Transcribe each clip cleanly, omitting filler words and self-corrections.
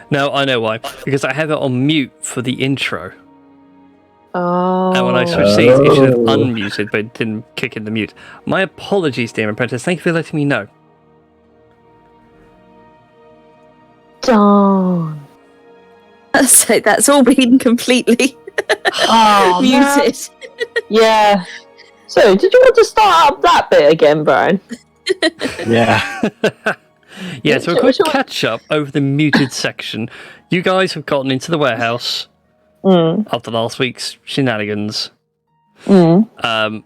No, I know why. Because I have it on mute for the intro. Oh. And when I switched seats, it should have unmuted, but it didn't kick in the mute. My apologies, dear apprentice. Thank you for letting me know. Darn. So that's all been completely muted. Yeah. So, did you want to start up that bit again, Brian? Yeah. Yeah, so a quick catch up over the muted section. You guys have gotten into the warehouse after last week's shenanigans. Have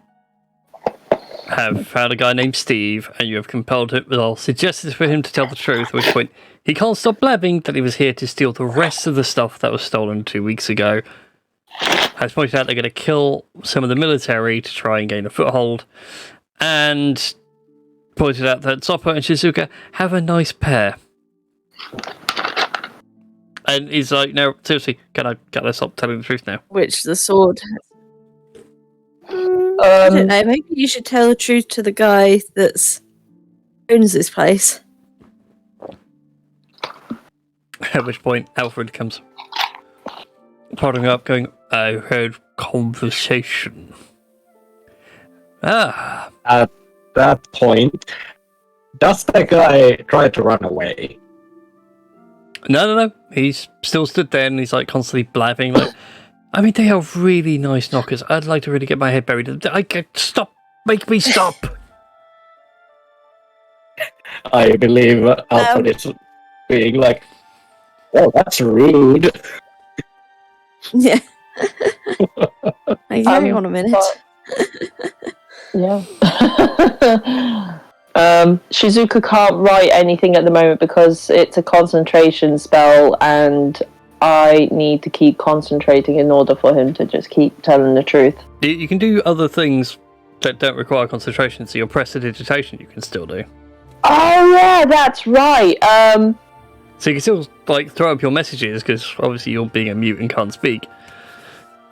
found a guy named Steve, and you have compelled him, well, suggested for him to tell the truth, at which point he can't stop blabbing that he was here to steal the rest of the stuff that was stolen 2 weeks ago. Has pointed out they're going to kill some of the military to try and gain a foothold, and pointed out that Zoppo and Shizuka have a nice pair. And he's like, no, seriously, can I stop telling the truth now? Which the sword. I don't know. Maybe you should tell the truth to the guy that owns this place. At which point, Alfred comes prodding up, going, I heard conversation. At that point, does that guy try to run away? No. He's still stood there and he's like constantly blabbing. Like, I mean, they are really nice knockers. I'd like to really get my head buried. I can't stop. Make me stop. I believe Alfred is being like, oh, that's rude. Yeah. Hang on a minute. Yeah. Shizuka can't write anything at the moment because it's a concentration spell, and I need to keep concentrating in order for him to just keep telling the truth. You can do other things that don't require concentration, so your prestidigitation you can still do. Oh yeah, that's right. So you can still like throw up your messages because obviously you're being a mute and can't speak.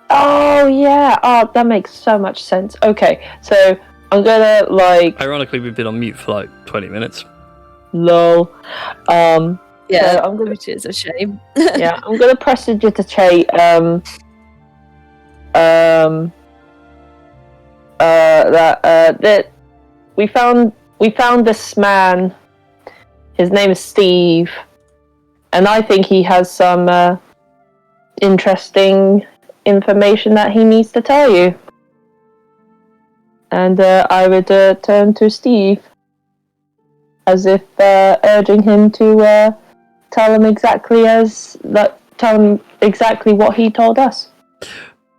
Oh yeah. Oh, that makes so much sense. Okay, so I'm gonna like. Ironically, we've been on mute for like 20 minutes. Lol. Yeah, so I'm gonna. which is a shame. Yeah, I'm gonna prestidigitate. That we found this man. His name is Steve, and I think he has some interesting information that he needs to tell you. And I would turn to Steve, as if urging him to tell him exactly what he told us.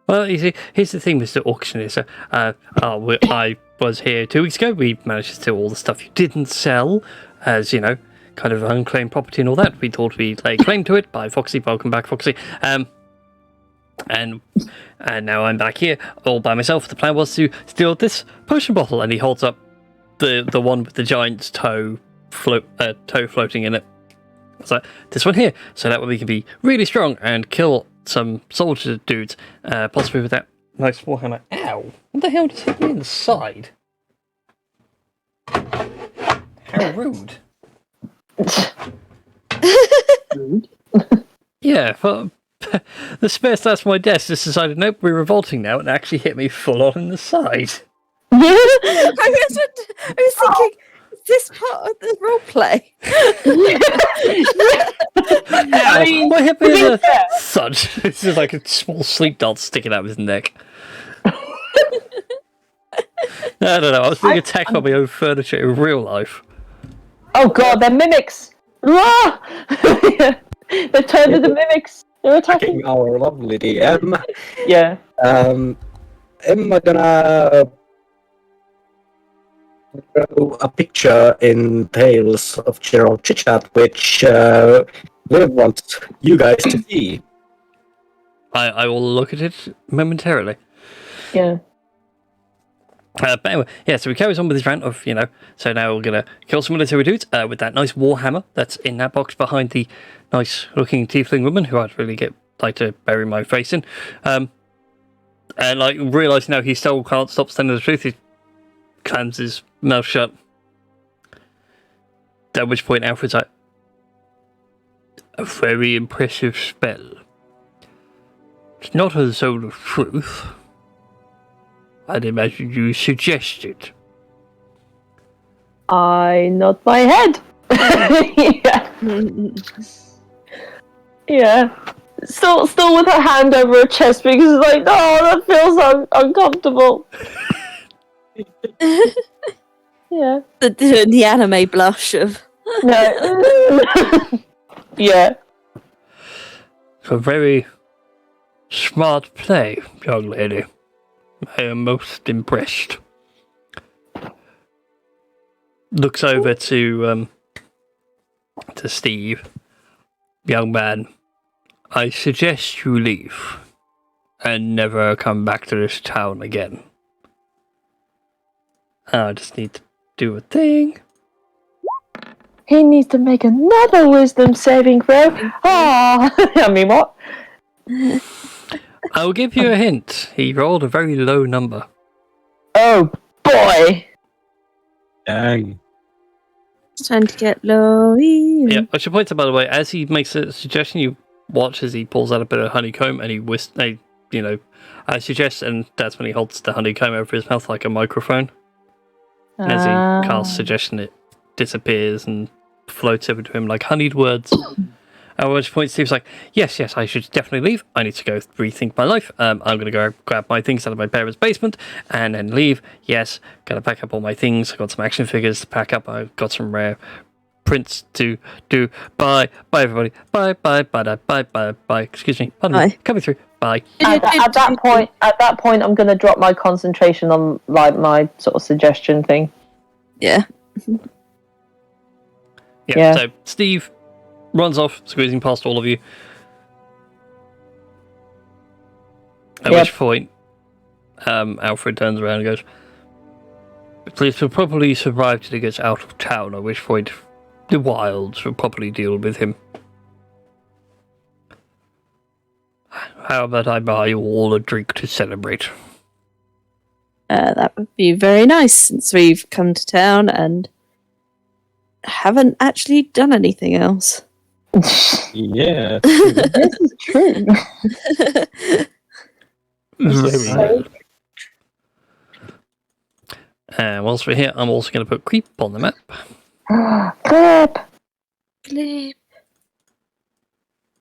Well, you see, here's the thing, Mr. Auctioneer. So, I was here 2 weeks ago. We managed to steal all the stuff you didn't sell, as you know, kind of unclaimed property and all that. We thought we'd lay claim to it. Bye, Foxy. Welcome back, Foxy. And now I'm back here all by myself. The plan was to steal this potion bottle, and he holds up the one with the giant's toe floating in it. So this one here, so that way we can be really strong and kill some soldier dudes, possibly with that nice warhammer. Ow! What the hell just hit me in the side? How rude! Yeah, for the spare stats for my desk just decided, nope, we're revolting now, and actually hit me full on in the side. I was thinking, is this part of the role play? I mean, what hit me in the thud? This is like a small sleep dart sticking out of his neck. No, I was being attacked by my own furniture in real life. Oh god, they're mimics! Ah! They've turned into mimics. They're attacking our lovely DM. Yeah. Am I gonna show a picture in Tales of General Chit-Chat, which we want you guys to see. I will look at it momentarily. Yeah. But anyway, yeah, so he carries on with his rant of, so now we're going to kill some military dudes with that nice warhammer that's in that box behind the nice looking tiefling woman who I'd really like to bury my face in. And like realising now he still can't stop telling the truth, he clams his mouth shut. At which point Alfred's like, a very impressive spell. It's not a zone of truth. I'd imagine you suggest it. I nod my head. Yeah. Yeah. Still with her hand over her chest because it's like, oh, that feels uncomfortable. Yeah. The anime blush of. No. Yeah. It's a very smart play, young lady. I am most impressed. Looks over to Steve. Young man, I suggest you leave and never come back to this town again. I just need to do a thing. He needs to make another wisdom saving throw. Ah, I mean, what? I'll give you a hint. He rolled a very low number. Oh boy. Dang. It's time to get low. Yeah, I should point out, by the way, as he makes a suggestion, you watch as he pulls out a bit of honeycomb and he I suggest, and that's when he holds the honeycomb over his mouth like a microphone. And as he casts suggestion, it disappears and floats over to him like honeyed words. At which point Steve's like, yes, I should definitely leave. I need to go rethink my life. I'm going to go grab my things out of my parents' basement and then leave. Yes, got to pack up all my things. I've got some action figures to pack up. I've got some rare prints to do. Bye, everybody. Bye. Excuse me. Pardon me. Coming through. Bye. At that point, I'm going to drop my concentration on like my sort of suggestion thing. Yeah. Yeah. So Steve runs off, squeezing past all of you. At which point, Alfred turns around and goes, "Please will probably survive till he gets out of town, at which point the wilds will probably deal with him. How about I buy you all a drink to celebrate?" That would be very nice since we've come to town and haven't actually done anything else. Yeah. This is true. Very well. And whilst we're here, I'm also going to put creep on the map. Clip. Clip.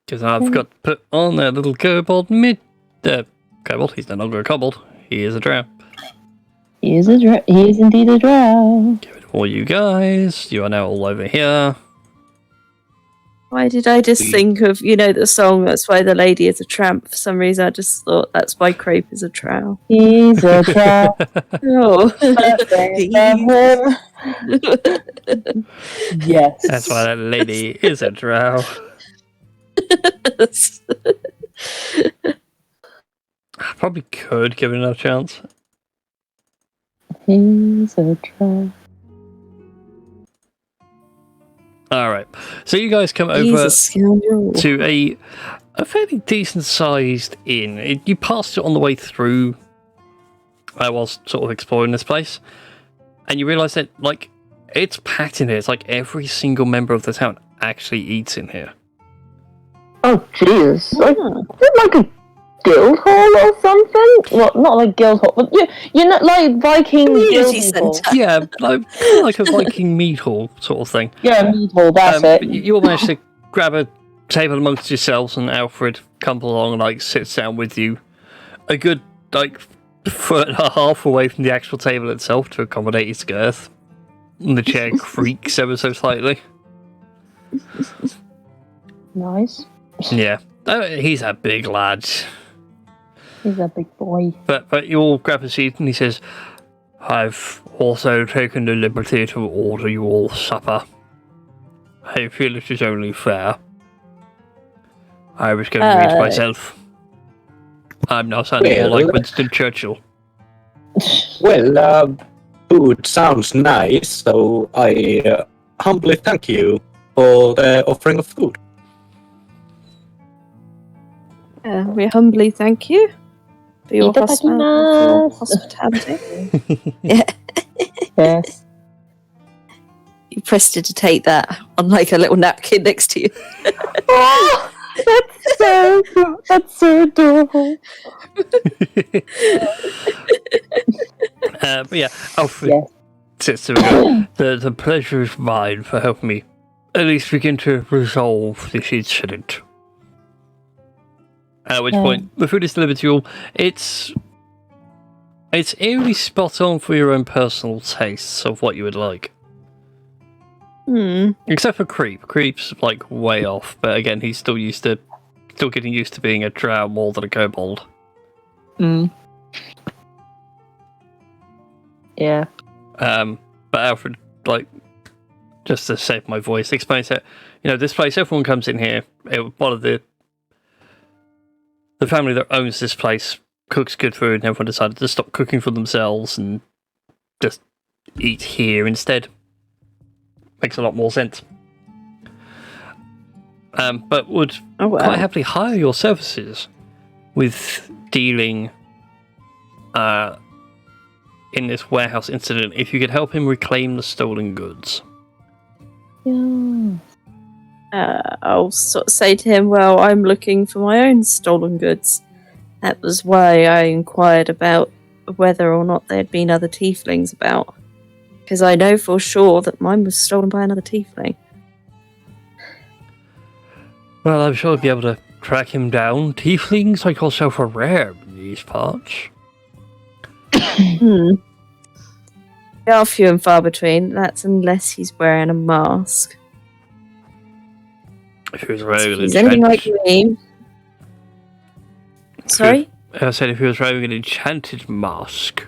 Because I've got to put on that little kobold kobold, he's no longer a kobold, he is a drow. He is indeed a drow. Give it all you guys, you are now all over here. Why did I just think of, the song, That's Why the Lady is a Tramp? For some reason, I just thought that's why Crepe is a drow. He's a drow. Oh. Yes. That's why that lady is a drow. I probably could give it another chance. He's a drow. Alright, so you guys come He's over a scoundrel. to a fairly decent sized inn. You passed it on the way through whilst sort of exploring this place, and you realise that, like, it's packed in here. It's like every single member of the town actually eats in here. Oh, Jesus. Like a guild hall or something? Well, not like guild hall, but you know, like Viking Community guild hall. centre. Yeah, like a Viking mead hall sort of thing. Yeah, mead hall, that's it. You all managed to grab a table amongst yourselves, and Alfred comes along and like sits down with you a good foot and a half away from the actual table itself to accommodate his girth. And the chair creaks ever so slightly. Nice. Yeah. He's a big lad. He's a big boy. But you all grab a seat and he says, "I've also taken the liberty to order you all supper. I feel it is only fair. I was going to eat myself. I'm now sounding more like Winston Churchill." Well, food sounds nice, so I humbly thank you for the offering of food. We humbly thank you for your hospitality. Yeah. Yes. You prestidigitate that on like a little napkin next to you. Oh, that's so adorable. But yeah, Alfred Yes. sits there and goes, the pleasure is mine for helping me at least begin to resolve this incident. At which point, the food is delivered to you all. It's eerily spot on for your own personal tastes of what you would like. Except for Creep. Creep's like way off, but again, he's still getting used to being a drow more than a kobold. Yeah. But Alfred, like, just to save my voice, explains that, this place, everyone comes in here. One of the family that owns this place cooks good food, and everyone decided to stop cooking for themselves and just eat here instead. Makes a lot more sense. But would quite happily hire your services with dealing in this warehouse incident if you could help him reclaim the stolen goods. Yeah. I'll sort of say to him, well, I'm looking for my own stolen goods. That was why I inquired about whether or not there had been other tieflings about. Because I know for sure that mine was stolen by another tiefling. Well, I'm sure I'll be able to track him down. Tieflings like yourself are rare in these parts. They are few and far between. That's unless he's wearing a mask. If he was wearing an He's anything like me. Sorry? I said if he was wearing an enchanted mask,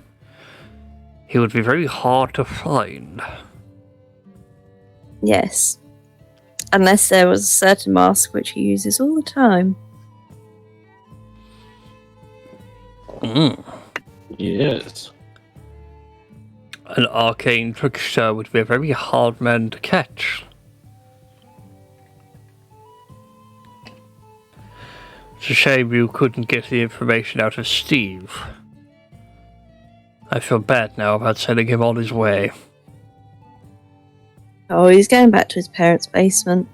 he would be very hard to find. Yes. Unless there was a certain mask which he uses all the time. Yes. An arcane trickster would be a very hard man to catch. It's a shame you couldn't get the information out of Steve. I feel bad now about sending him on his way. Oh, he's going back to his parents' basement.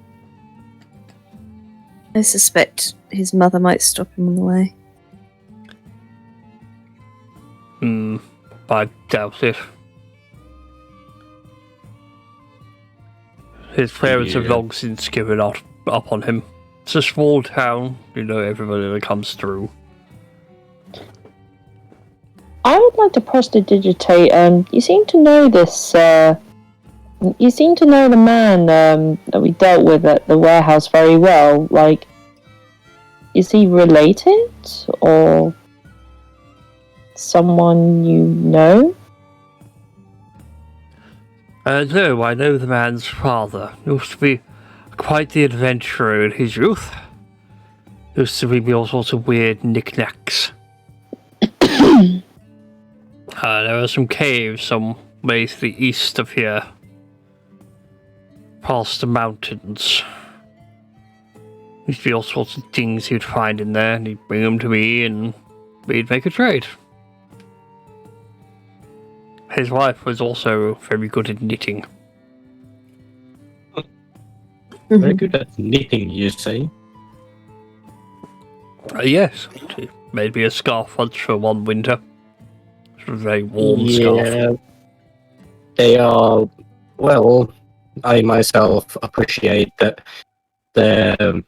I suspect his mother might stop him on the way. I doubt it. His parents have long since given up on him. It's a small town, everybody that comes through. I would like to prestidigitate. You seem to know this. You seem to know the man that we dealt with at the warehouse very well. Like, is he related or someone you know? No, I know the man's father. He used to be quite the adventurer in his youth. Used to bring me all sorts of weird knickknacks. There are some caves some way to the east of here. Past the mountains. Used to be all sorts of things he'd find in there, and he'd bring them to me, and we'd make a trade. His wife was also very good at knitting. Very good at knitting, you say? Yes, she made me a scarf once for one winter. It was a very warm scarf. They are, well, I myself appreciate that the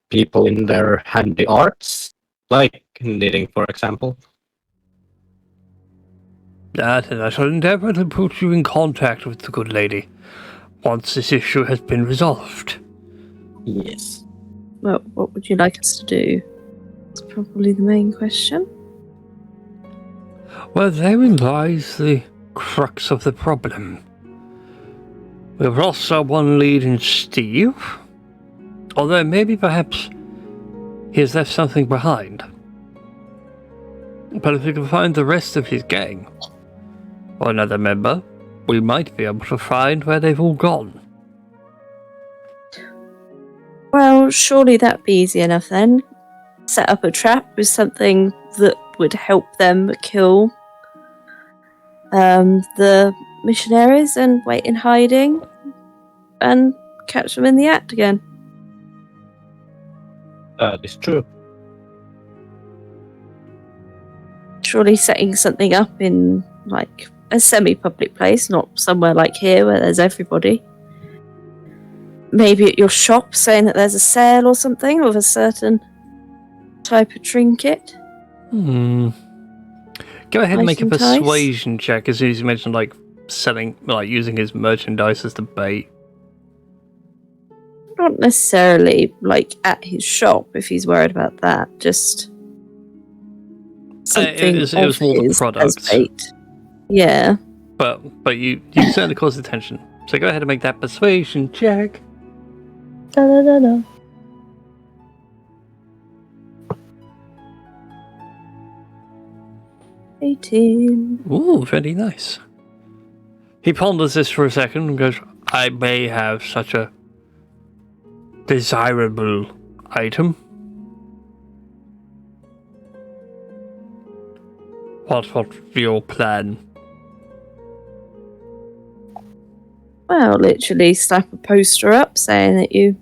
people in their handy arts, like knitting, for example. And I shall endeavour to put you in contact with the good lady once this issue has been resolved. Yes. Well, what would you like us to do? That's probably the main question. Well, therein lies the crux of the problem. We've lost someone leading Steve, although maybe perhaps he has left something behind. But if we can find the rest of his gang, or another member, we might be able to find where they've all gone. Well, surely that'd be easy enough then. Set up a trap with something that would help them kill the missionaries and wait in hiding. and catch them in the act again. That is true. Surely setting something up in like a semi-public place, not somewhere like here where there's everybody. Maybe at your shop, saying that there's a sale or something of a certain type of trinket. Go ahead and make a Nice and nice. persuasion check as soon as you mentioned like selling, like using his merchandise as the bait. Not necessarily like at his shop if he's worried about that. Just something it was more the of his product. as bait. Yeah. But you certainly caused attention. So go ahead and make that persuasion check. Da-da-da-da. $18. Ooh, very nice. He ponders this for a second and goes, I may have such a desirable item. What's your plan? Well, literally slap a poster up saying that you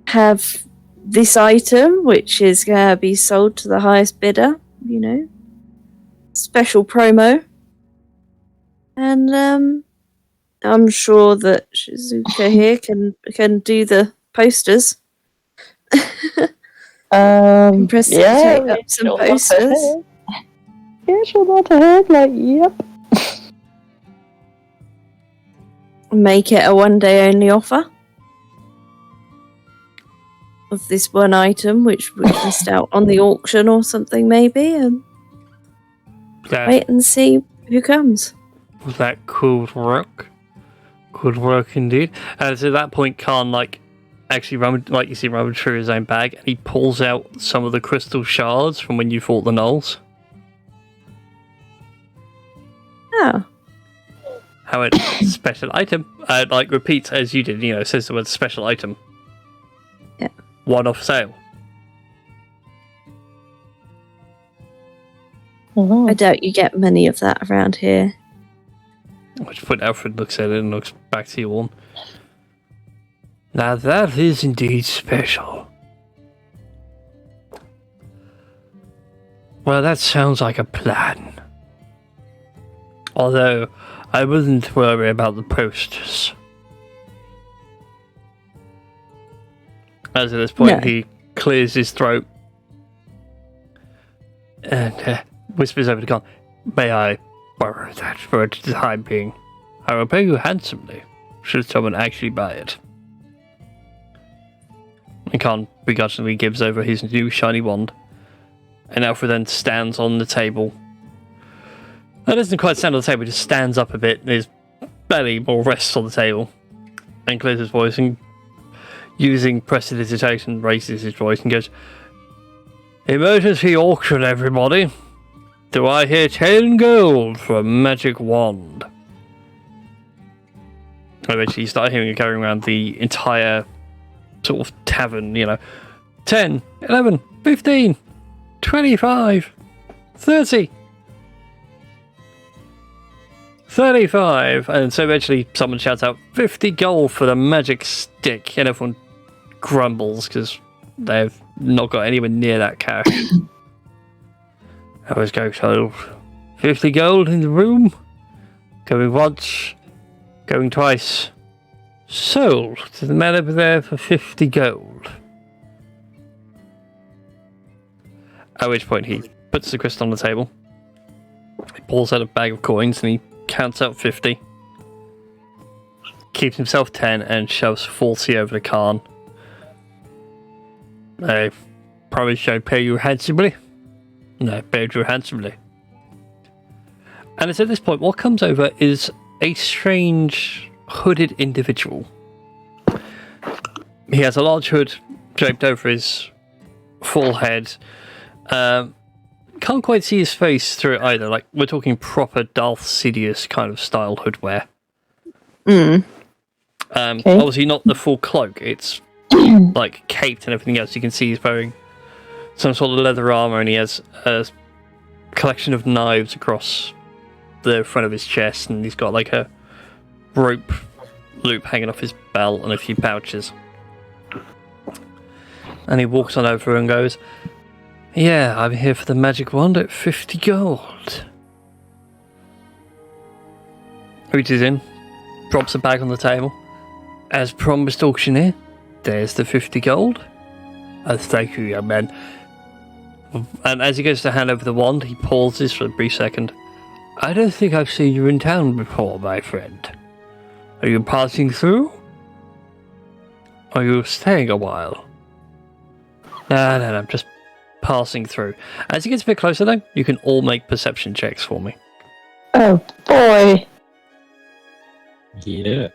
have this item, which is going to be sold to the highest bidder, you know. Special promo. And I'm sure that Shizuka here can do the posters. Prestidigitate up some she'll nod her posters. head. Yeah, she'll nod her head like, yep. Make it a one-day only offer of this one item, which missed out on the auction or something, maybe, and wait and see who comes. That could work. Could work indeed. And so at that point, Khan actually rummage through his own bag, and he pulls out some of the crystal shards from when you fought the gnolls. Oh, How it special item, repeats as you did. Says the word special item. Yeah. One-off sale. Oh. I doubt you get many of that around here. Which point Alfred looks at it and looks back to you all. Now that is indeed special. Well, that sounds like a plan. Although, I wouldn't worry about the posters. As at this point, No. he clears his throat and whispers over to Khan, May I borrow that for a time being? I will pay you handsomely, should someone actually buy it. And Khan begrudgingly gives over his new shiny wand. And Alfred then stands on the table. That doesn't quite stand on the table, he just stands up a bit, and his belly more rests on the table. And clears his voice, and using prestidigitation, raises his voice and goes, Emergency auction, everybody. Do I hear 10 gold for a magic wand? Eventually you start hearing it going around the entire sort of tavern, 10, 11, 15, 25, 30, 35, and so eventually someone shouts out 50 gold for the magic stick, and everyone grumbles because they've not got anywhere near that cash. I was going sold 50 gold in the room, going once, going twice, sold to the man over there for 50 gold. At which point he puts the crystal on the table, he pulls out a bag of coins and he counts out 50, keeps himself 10 and shoves 40 over to Khan. I promise I'd pay you handsomely. No, paid you handsomely. And it's at this point, what comes over is a strange hooded individual. He has a large hood draped over his full head. Can't quite see his face through it either. Like, we're talking proper Darth Sidious kind of style hoodwear. Okay. Obviously not the full cloak. It's like caped and everything else. You can see he's wearing some sort of leather armor, and he has a collection of knives across the front of his chest, and he's got like a rope loop hanging off his belt and a few pouches. And he walks on over and goes, "Yeah, I'm here for the magic wand at 50 gold. Reaches in, drops a bag on the table. "As promised, auctioneer, there's the 50 gold. Thank you, young man." And as he goes to hand over the wand, he pauses for a brief second. "I don't think I've seen you in town before, my friend. Are you passing through? Are you staying a while?" No, I'm just passing through. As he gets a bit closer, though, you can all make perception checks for me. Oh boy. Yeah.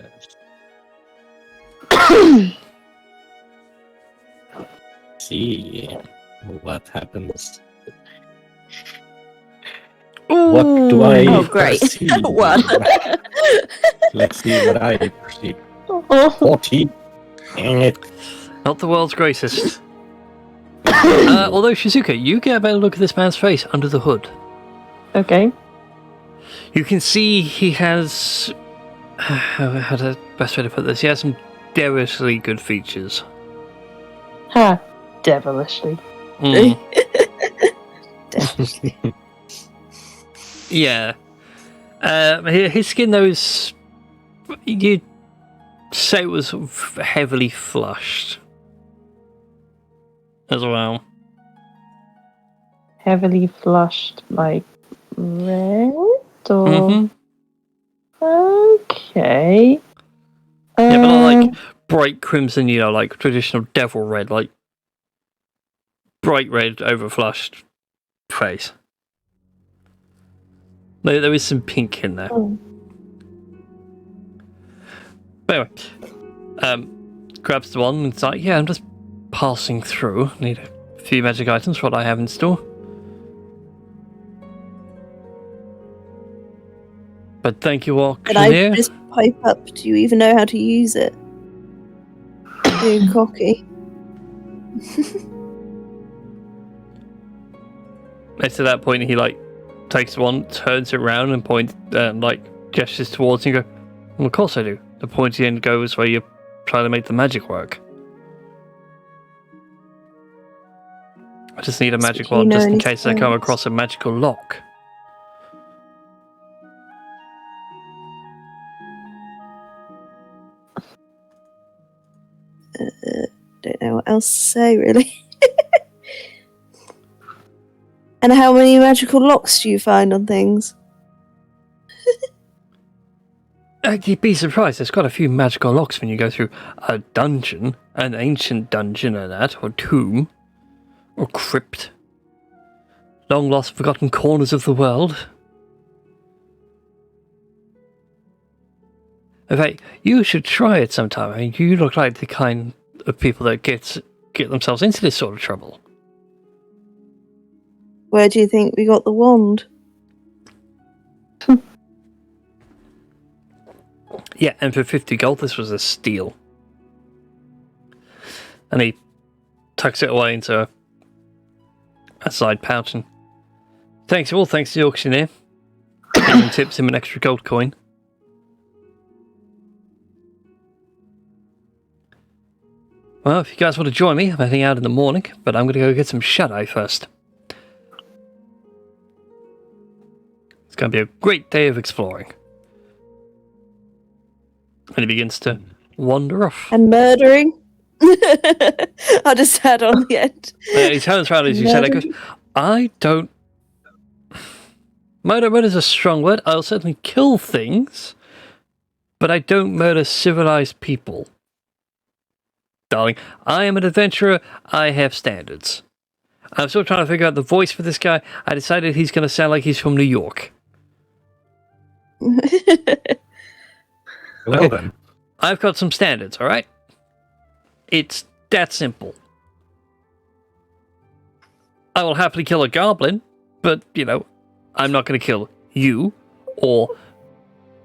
See what happens. What do I Oh, great. perceive? One. Let's see what I perceive. Oh, 40. Dang it. Not the world's greatest. Although, Shizuka, you get a better look at this man's face under the hood. okay. You can see he has... how the best way to put this? He has some devilishly good features. Ha. Devilishly. Mm. Yeah. His skin, though, is... you'd say it was heavily flushed. As well. Heavily flushed, like red or Mm-hmm. okay. Yeah, but not like bright crimson, like traditional devil red, like bright red overflushed face. There is some pink in there. Oh. But anyway, grabs the one and it's like, "Yeah, I'm just passing through. Need a few magic items for what I have in store. But thank you, And I auctioneer." just pipe up. Do you even know how to use it? Being cocky. And to that point, he takes one, turns it around, and points, gestures towards you. And go, "Well, of course I do. The pointy end goes where you try to make the magic work. I just need a So magic do you wand know just in any case I come spells? across a magical lock." Don't know what else to say, really. And how many magical locks do you find on things? You'd be surprised. There's quite a few magical locks when you go through a dungeon, an ancient dungeon or that, or tomb, or crypt. Long lost, forgotten corners of the world. In fact, you should try it sometime. I mean, you look like the kind of people that get themselves into this sort of trouble. Where do you think we got the wand? Yeah, and for 50 gold, this was a steal. And he tucks it away into a side pouch and thanks to the auctioneer. And tips him an extra gold coin. Well, if you guys want to join me, I'm heading out in the morning, but I'm going to go get some shut-eye first. It's going to be a great day of exploring. And he begins to wander off. And murdering? I'll just add on the end. He turns around as you said, goes, "I don't... Murder's a strong word. I'll certainly kill things, but I don't murder civilized people. Darling, I am an adventurer. I have standards. I'm still trying to figure out the voice for this guy. I decided he's going to sound like he's from New York. Well then. I've got some standards, all right? It's that simple. I will happily kill a goblin, but, I'm not going to kill you, or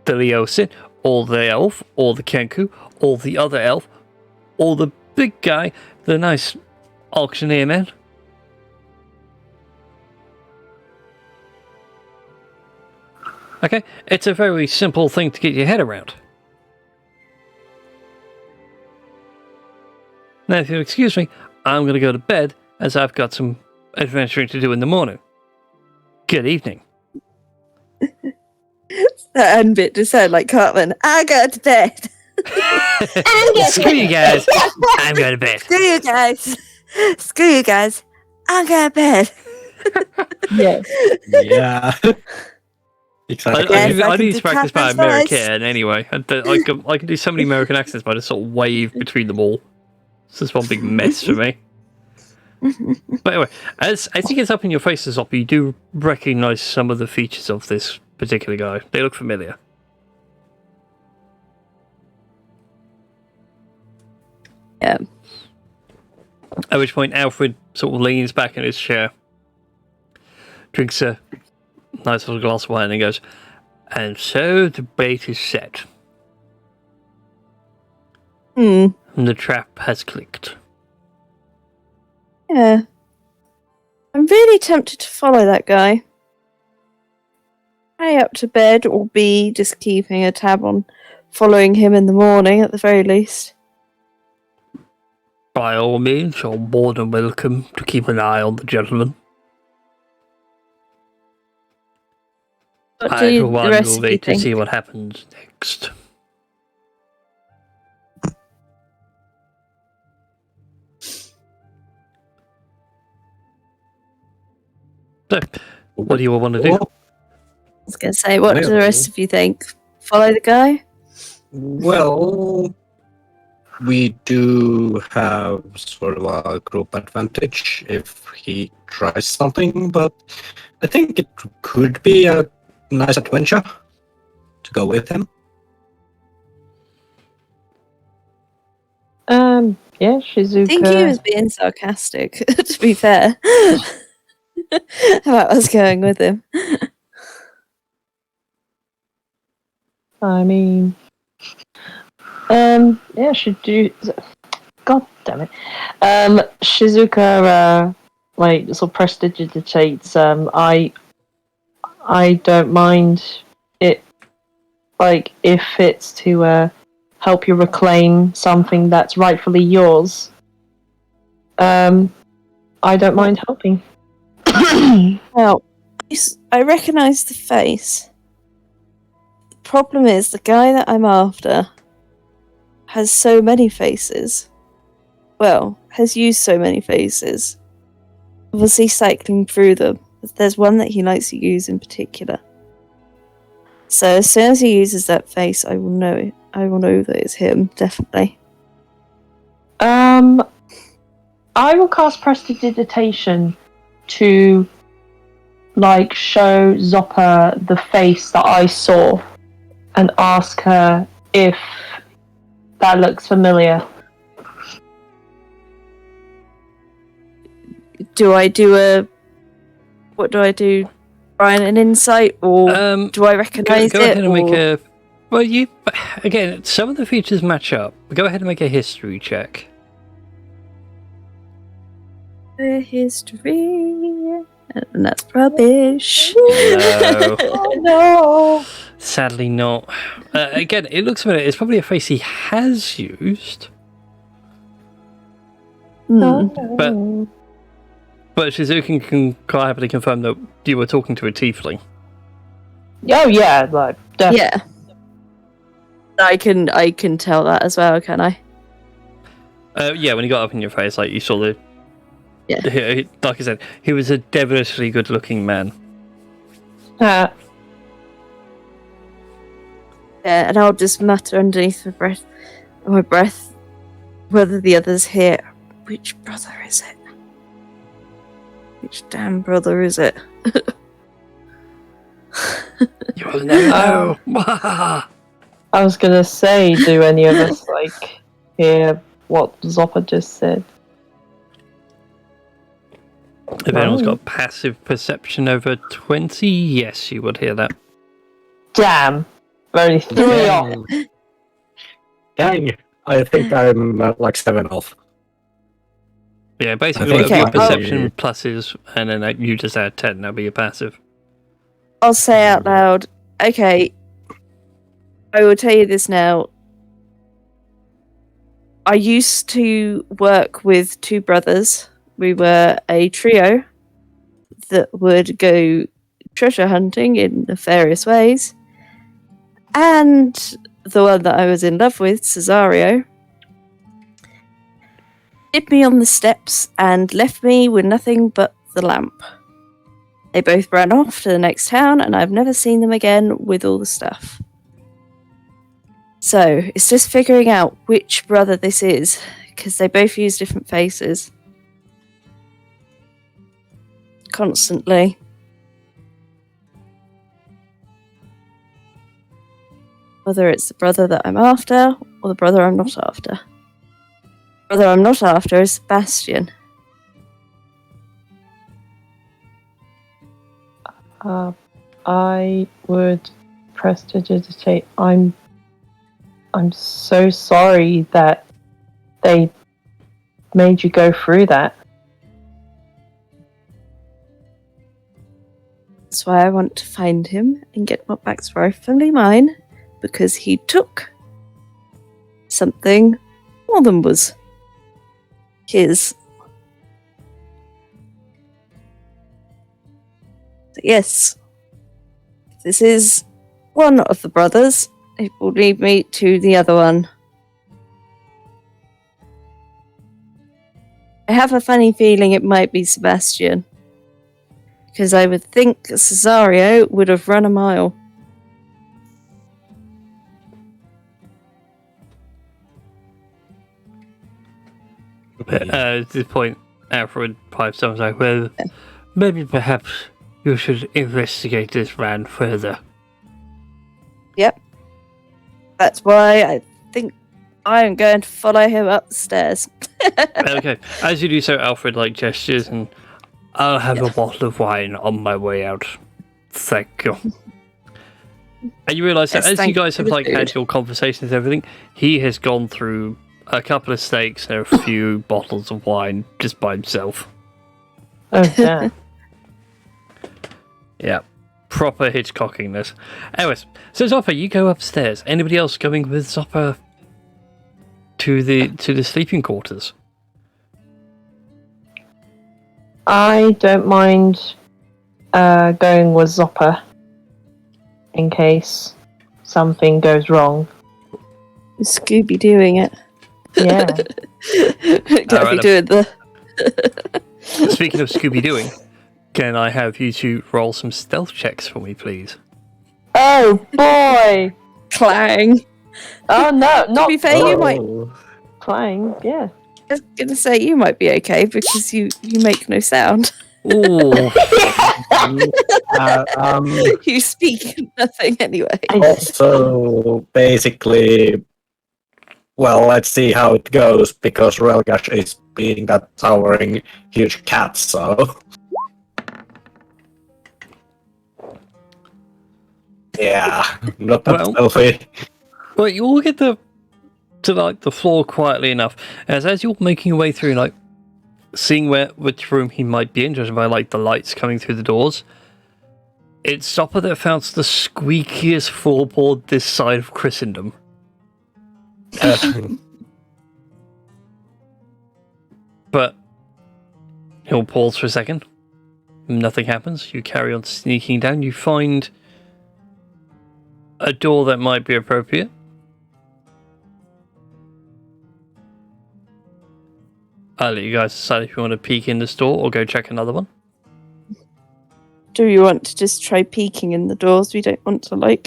the Leosin, or the elf, or the Kenku, or the other elf, or the big guy, the nice auctioneer man. Okay, it's a very simple thing to get your head around. Now, if you'll excuse me, I'm going to go to bed as I've got some adventuring to do in the morning. Good evening. That end bit just sounded like Cartman. I go to bed. Screw you guys. I'm going to bed. Screw you guys. Screw you guys. I'm going to bed. Yes. Yeah. Exactly. Yes, I I can need do to practice my Cartman's voice. American anyway. I can do so many American accents, but I just sort of wave between them all. It's just one big mess for me. But anyway, as he gets up in your faces, up, you do recognise some of the features of this particular guy. They look familiar. Yeah. At which point, Alfred sort of leans back in his chair, drinks a nice little glass of wine, and goes, "And so the bait is set. Hmm. And the trap has clicked." Yeah. I'm really tempted to follow that guy. A, up to bed, or B, just keeping a tab on following him in the morning at the very least. By all means, you're more than welcome to keep an eye on the gentleman. What I, do for the one, rest will of you wait to think? see what happens next. So, what do you all want to do? I was going to say, what do the rest of you think? Follow the guy? Well, we do have sort of a group advantage if he tries something, but I think it could be a nice adventure to go with him. Yeah, Shizuka. I think he was being sarcastic, to be fair. About us going with him. I mean, yeah, should do. God damn it. Shizuka, like, sort of prestidigitates. I don't mind it, like, if it's to help you reclaim something that's rightfully yours. I don't mind helping. Well, I recognise the face. The problem is, the guy that I'm after has so many faces. Well, has used so many faces. Obviously, cycling through them. There's one that he likes to use in particular. So as soon as he uses that face, I will know it. I will know that it's him, definitely. I will cast prestidigitation to, like, show Zoppa the face that I saw and ask her if that looks familiar. Do I do a... What do I do? Brian, an insight? Or do I recognise Go it? ahead and or... make a... Well, you... Again, some of the features match up. Go ahead and make a history check. History... And that's rubbish. No. No. Sadly not. Again, it looks familiar. It's probably a face he has used. Hmm. But Shizuka can quite happily confirm that you were talking to a tiefling. Oh yeah, like definitely. Yeah. I can tell that as well, can I? Yeah, when he got up in your face, like you saw the... Yeah. Like I said, he was a devilishly good-looking man. Yeah, and I'll just mutter underneath my breath, whether the others hear, which brother is it? Which damn brother is it? You will never know. I was gonna say, do any of us like hear what Zoppa just said? If anyone's got passive perception over 20, yes, you would hear that. Damn, we're only 3 off. Dang, I think I'm like 7 off. Yeah, basically, Okay. your perception pluses, and then you just add 10, that'll be your passive. I'll say out loud, okay, I will tell you this now. I used to work with two brothers. We were a trio that would go treasure hunting in nefarious ways. And the one that I was in love with, Cesario, hid me on the steps and left me with nothing but the lamp. They both ran off to the next town, and I've never seen them again with all the stuff. So, it's just figuring out which brother this is, because they both use different faces. Constantly. Whether it's the brother that I'm after, or the brother I'm not after. The brother I'm not after is Sebastian. I would prestidigitate. I'm so sorry that they made you go through that. That's why I want to find him and get him back rightfully mine, because he took something more than was his. So yes, this is one of the brothers. It will lead me to the other one. I have a funny feeling it might be Sebastian, because I would think Cesario would have run a mile. At this point, Alfred pipes up like, well, maybe perhaps you should investigate this man further. Yep. That's why I think I am going to follow him up the stairs. Okay, as you do so, Alfred gestures and I'll have a bottle of wine on my way out. Thank you. And you realise that Yes, as you guys have thank you for the had food. your conversations and everything, he has gone through a couple of steaks and a few bottles of wine just by himself. Oh yeah. Yeah, proper Hitchcockiness. Anyways, so Zopper, you go upstairs. Anybody else going with Zopper to the sleeping quarters? I don't mind going with Zopper in case something goes wrong. Scooby doing it. Yeah. Gotta Alright, be doing the. Speaking of Scooby-Dooing, can I have you two roll some stealth checks for me, please? Oh boy! Clang. Oh no, To not be fair, you might. clang. Yeah. I was gonna say you might be okay because you make no sound. Ooh. You speak nothing anyway. Also, basically, well, let's see how it goes, because Relgash is being that towering huge cat, so... Yeah, not that Well- stealthy. Well, you all get to the floor quietly enough, as you're making your way through, seeing which room he might be in, judging by the lights coming through the doors. It's Zopper that found the squeakiest floorboard this side of Christendom. But he'll pause for a second. Nothing happens. You carry on sneaking down. You find a door that might be appropriate. I'll let you guys decide if you want to peek in this door or go check another one. Do you want to just try peeking in the doors? We don't want to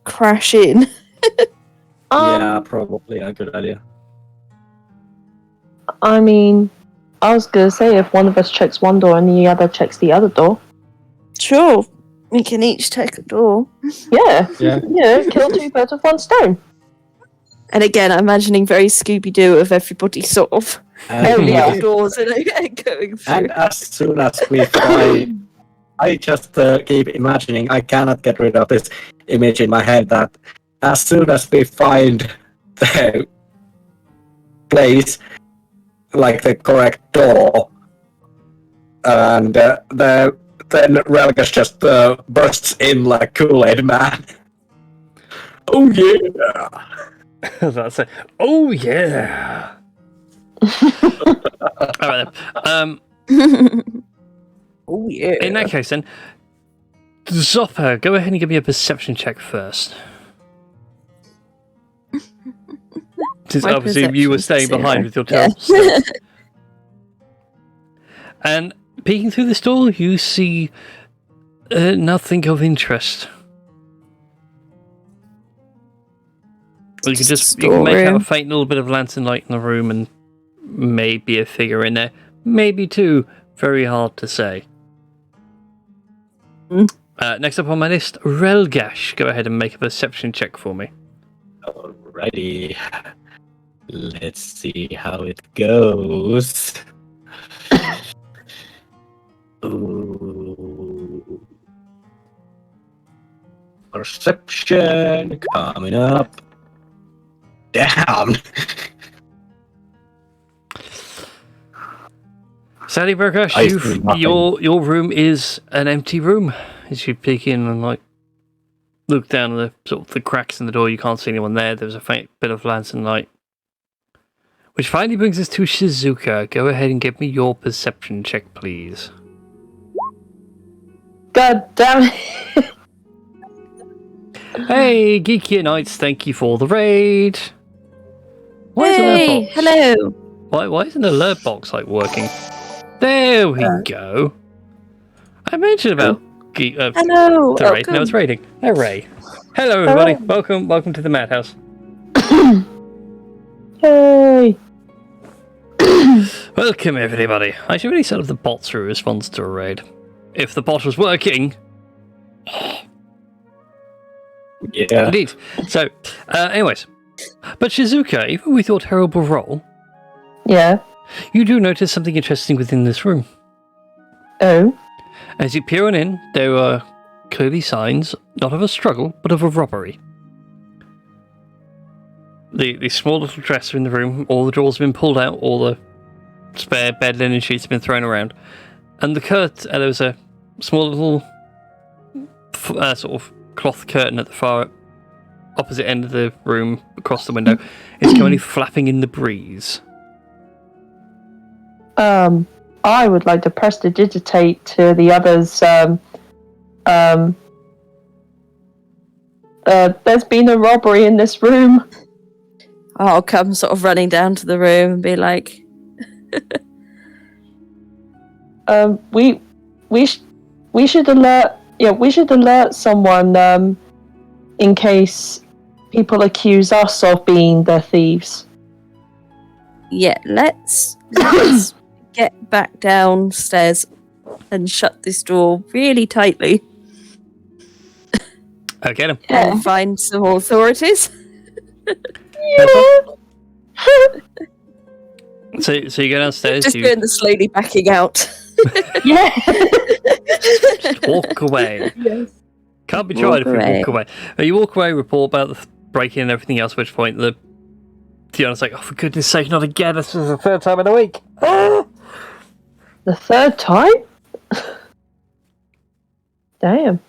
crash in. Yeah, probably a good idea. I mean, I was gonna say if one of us checks one door and the other checks the other door. Sure, we can each take a door. Yeah. Yeah. Kill two birds with one stone. And again, I'm imagining very Scooby-Doo of everybody sort of Oh, yeah. opening doors and going through. And as soon as we find... I just keep imagining, I cannot get rid of this image in my head, that as soon as we find the place, the correct door, and then Relgas just bursts in like Kool-Aid Man. Oh yeah! That's it. Oh yeah. All right then. Oh yeah. In that case, then, Zopper, go ahead and give me a perception check first. Since My obviously you were staying perception's behind 0. with your tail. Yeah. And peeking through this door, you see nothing of interest. Well, you can make out a faint little bit of lantern light in the room, and maybe a figure in there, maybe two. Very hard to say. Next up on my list, Relgash. Go ahead and make a perception check for me. Alrighty. Let's see how it goes. Ooh. Perception coming up. Damn. Sadly, Relgash, I see nothing. your room is an empty room. As you peek in and look down the sort of the cracks in the door, you can't see anyone there. There's a faint bit of lantern light. Which finally brings us to Shizuka. Go ahead and give me your perception check, please. God damn it. Hey, Geeky Knights, thank you for the raid. Why Hey, isn't hello. Why isn't the alert box working? There we go. I mentioned about Hello. the raid. Now it's raiding. Hooray! Hello, everybody. Welcome to the Madhouse. Hey. Welcome, everybody. I should really set up the bots who responds to a raid. If the bot was working. Yeah. Indeed. So, anyways. But Shizuka, even with your terrible roll, Yeah. you do notice something interesting within this room. Oh. As you peer on in, there are clearly signs, not of a struggle, but of a robbery. The small little dresser in the room, all the drawers have been pulled out, all the spare bed linen sheets have been thrown around, and there was a small little sort of cloth curtain at the far opposite end of the room, across the window, is currently flapping in the breeze. I would like to prestidigitate to the others. There's been a robbery in this room. I'll come sort of running down to the room and be like, We should alert. Yeah, we should alert someone. In case people accuse us of being the thieves. yeah, let's get back downstairs and shut this door really tightly Okay, then. and find some authorities. So you go downstairs. Just doing the slowly backing out. Yeah. Walk away. Yes. Can't be tried if you away. walk away. You walk away, report about the breaking and everything else, at which point Fiona's like, oh, for goodness sake, not again. This is the third time in a week. The third time? Damn.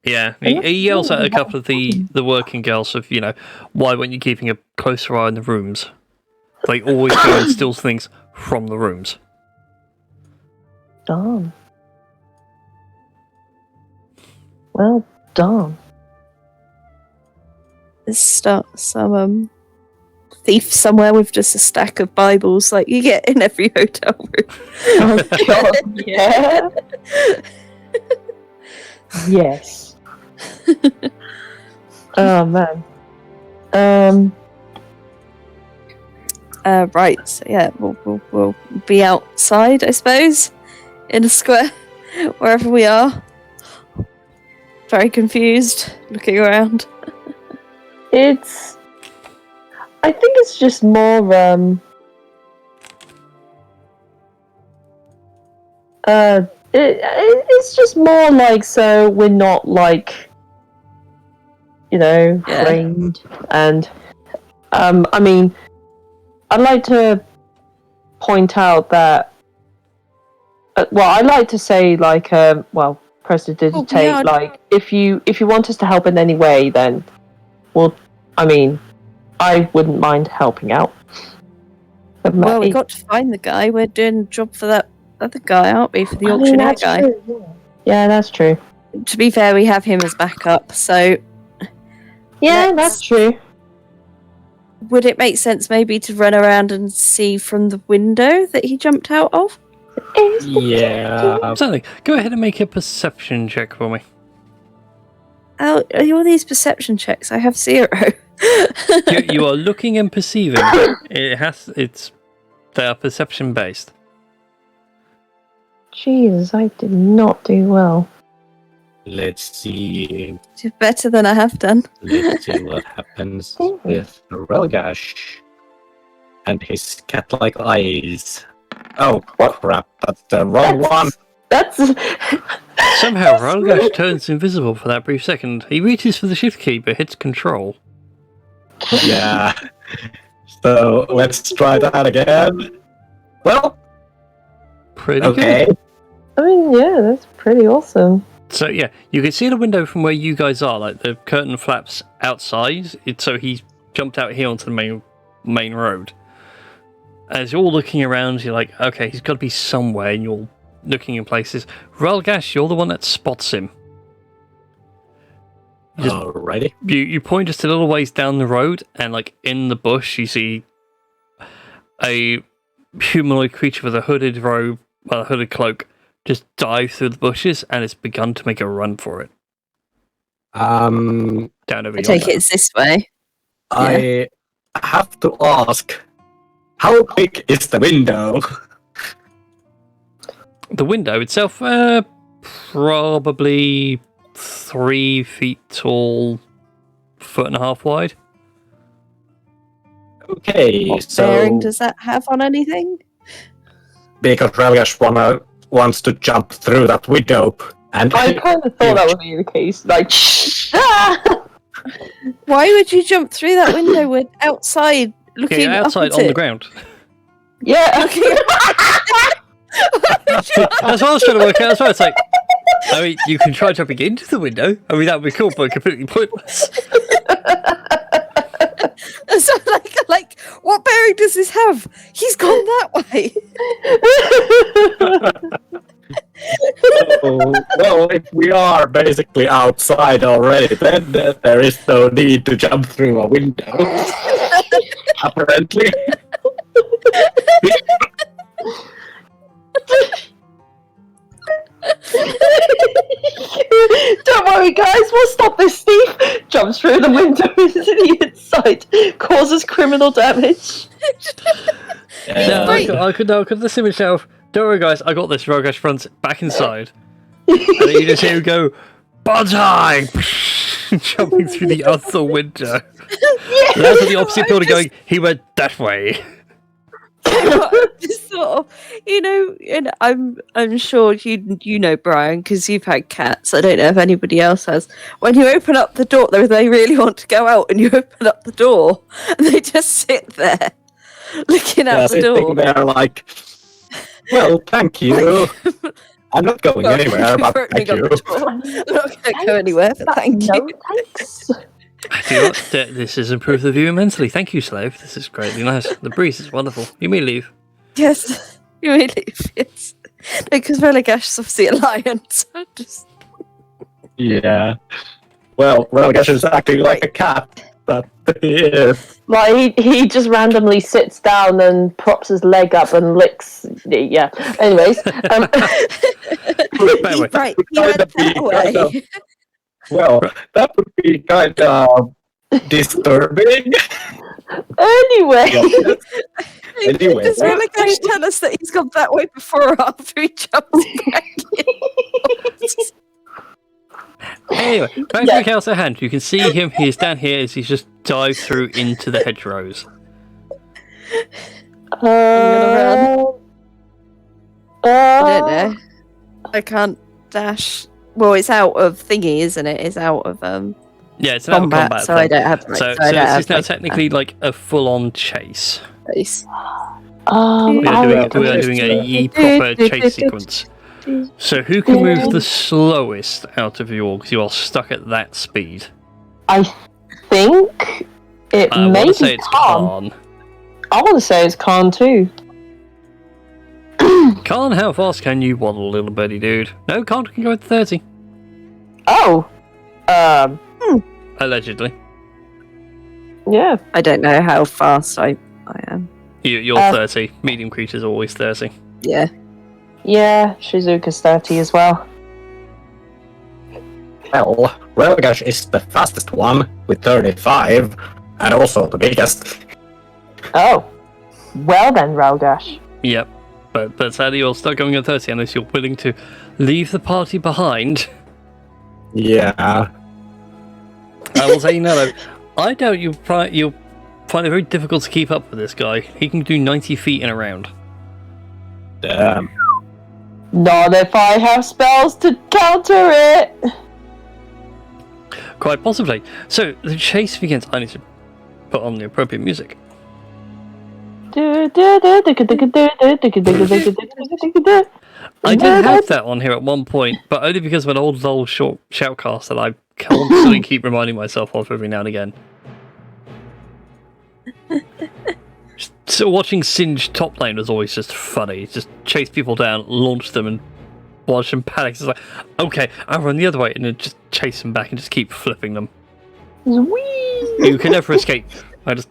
Yeah, he yells at a couple of the working girls of, why weren't you keeping a closer eye on the rooms? They always go and steal things from the rooms. Darn. Well done. Let's start some thief somewhere with just a stack of Bibles like you get in every hotel room. Oh god, yeah. Yes. Oh man. Right, so yeah, we'll be outside, I suppose, in a square, wherever we are. Very confused, looking around. I think it's just more it's just more like, so we're not like, framed. And I mean, I'd like to point out that I'd like to say prestidigitate, like if you want us to help in any way, then I wouldn't mind helping out. Well, we got to find the guy. We're doing a job for that other guy, aren't we? For the I mean, auctioneer that's guy. true. Yeah, that's true. To be fair, we have him as backup. So, Yeah, Let's- that's true. would it make sense maybe to run around and see from the window that he jumped out of? Yeah. Certainly. Go ahead and make a perception check for me. Oh, all these perception checks. I have 0. You are looking and perceiving. They are perception based. Jesus, I did not do well. Let's see. Better than I have done. Let's see what happens with Relgash and his cat-like eyes. Oh, crap. That's the wrong one. That's Somehow, Ralgash turns invisible for that brief second. He reaches for the shift key but hits control. Yeah. So let's try that again. Well, Pretty okay. good. I mean, yeah, that's pretty awesome. So yeah, you can see the window from where you guys are, like the curtain flaps outside. So he's jumped out here onto the main road. As you're all looking around, you're like, okay, he's got to be somewhere, and you're looking in places. Ralgash, you're the one that spots him. Alrighty. You point just a little ways down the road, and like in the bush, you see a humanoid creature with a hooded robe, a hooded cloak, just dive through the bushes, and it's begun to make a run for it. Down over I take yonder. it it's this way. I have to ask, how big is the window? The window itself, probably 3 feet tall, 1.5 feet wide. Okay, What so bearing does that have on anything? because Relgash wants to jump through that window, and I kind of thought that would be the case. Like, Why would you jump through that window? We're outside looking Yeah, outside up on at the it. ground. yeah. That's what I was trying to work out as well. It's like, I mean, you can try jumping into the window. I mean, that would be cool, but completely pointless. So like, what bearing does this have? He's gone that way. well, if we are basically outside already, then there is no need to jump through a window. Apparently. Don't worry, guys. We'll stop this thief. Jumps through the window into the inside, causes criminal damage. No, I could this image now. Don't worry, guys. I got this. Ralgash runs back inside, and then you just hear him go, "Bonsai!" jumping through the other window. That's the opposite building going. He went that way. Just sort of, and I'm sure you know Brian because you've had cats. I don't know if anybody else has. When you open up the door, they really want to go out, and you open up the door, and they just sit there looking out the door. Sitting there like, well, thank you. I'm not going anywhere, but thank you. I'm not going to go anywhere, but thank No, you. thanks. Do you know what? This has improved the view immensely. Thank you, Slave. This is greatly nice. The breeze is wonderful. You may leave. Yes, you may leave. Yes, because Relagash is obviously a lion, so just. Yeah. Well, Relgash is acting like a cat. That he is. Like he just randomly sits down and props his leg up and licks. Yeah. Anyways, Anyway, Right, you went that way. Well, that would be kind of disturbing. anyway. Anyway. Does Relagash tell us that he's gone that way before or after he jumps back in? anyway, back to the house at hand. You can see him. He's down here as he's just dived through into the hedgerows. I don't know. I can't dash. Well, it's out of thingy, isn't it? It's out of Yeah, it's an combat so I thing. don't have So I don't have it's now technically like a full-on chase. face. We are I doing a ye proper chase sequence. So who can move the slowest out of you all? Because you are stuck at that speed. think it It I may want be to say it's Khan. Khan. I want to say it's Khan too. Khan, how fast can you waddle, little birdie dude? No, Khan can go at 30. Oh. Allegedly. Yeah. I don't know how fast I am. You're 30. Medium creatures are always 30. Yeah. Yeah, Shizuka's 30 as well. Well, Relgash is the fastest one with 35, and also the biggest. Oh. Well then, Ralgash. Yep. But sadly, you're stuck going at 30 unless you're willing to leave the party behind. Yeah. I will say, no, though, I doubt you'll find it very difficult to keep up with this guy. He can do 90 feet in a round. Damn. Not if I have spells to counter it. Quite possibly. So, the chase begins. I need to put on the appropriate music. I did have that on here at one point, but only because of an old LOL short shoutcast that I constantly keep reminding myself of every now and again. So watching Singe top lane was always just funny. Just chase people down, launch them, and watch them panic. It's like, okay, I'll run the other way, and then just chase them back and just keep flipping them. Whee! You can never escape. I just...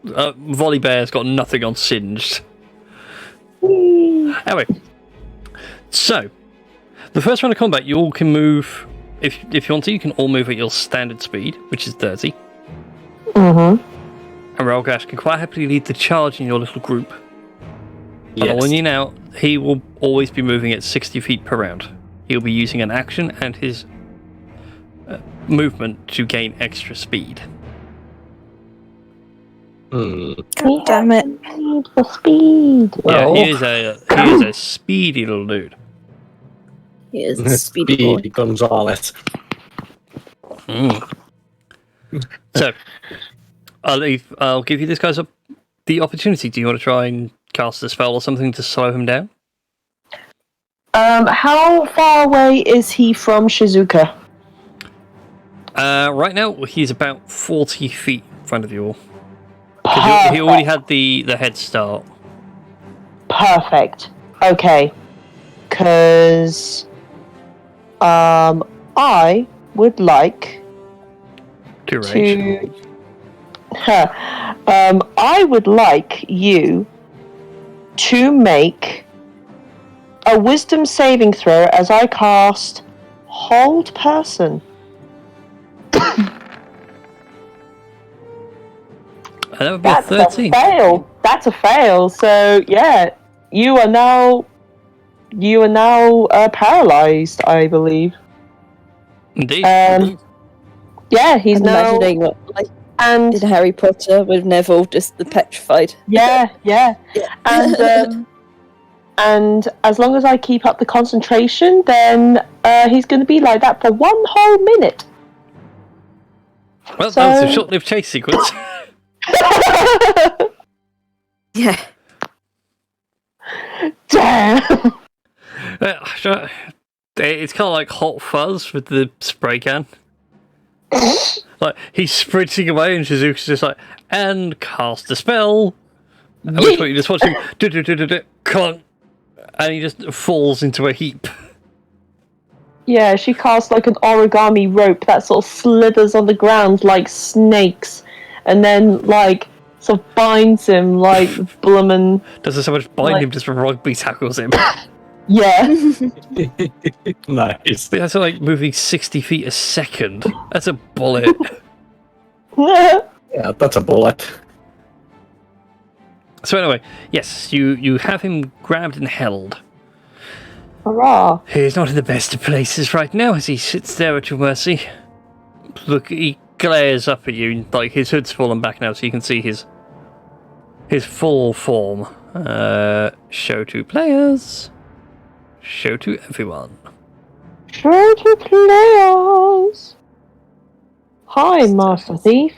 Volley Bear's got nothing on Singed. Anyway, so the first round of combat, you all can move. If you want to, you can all move at your standard speed, which is 30. Mm-hmm. And Relgash can quite happily lead the charge in your little group. And I'll warn you now, he will always be moving at 60 feet per round. He'll be using an action and his movement to gain extra speed. God damn it. Need for speed. Yeah, Well. he is a speedy little dude. He is a speedy boy. Speedy Gonzales. So, I'll give you this guys the opportunity. Do you want to try and cast a spell or something to slow him down? How far away is he from Shizuka? Right now, he's about 40 feet in front of you all. 'Cause he already had the head start. Perfect. Okay. Because I would like To rage. I would like you to make a wisdom saving throw as I cast Hold Person. And that would be a 13. A fail. That's a fail. So yeah, you are now paralyzed, I believe. Indeed. Yeah, he's I'm now imagining what, like and in Harry Potter with Neville, just the petrified. yeah, and as long as I keep up the concentration, then he's going to be like that for 1 whole minute. Well, that was a short-lived chase sequence. Yeah. Damn. It's kind of like Hot Fuzz with the spray can. Like, he's sprinting away and Shizuka's just like, and cast a spell. At which point you just watch him, clunk, and he just falls into a heap. Yeah, she casts like an origami rope that sort of slithers on the ground like snakes, and then like sort of binds him like bloomin'. Doesn't so much bind him, just rugby tackles him. Yeah. Nice. That's like moving 60 feet a second. That's a bullet. Yeah, that's a bullet. So anyway, yes, you have him grabbed and held. Hurrah. He's not in the best of places right now as he sits there at your mercy. Look, he glares up at you, like his hood's fallen back now so you can see his full form. Show to players. Show to everyone. Show to players. Hi, Master Thief.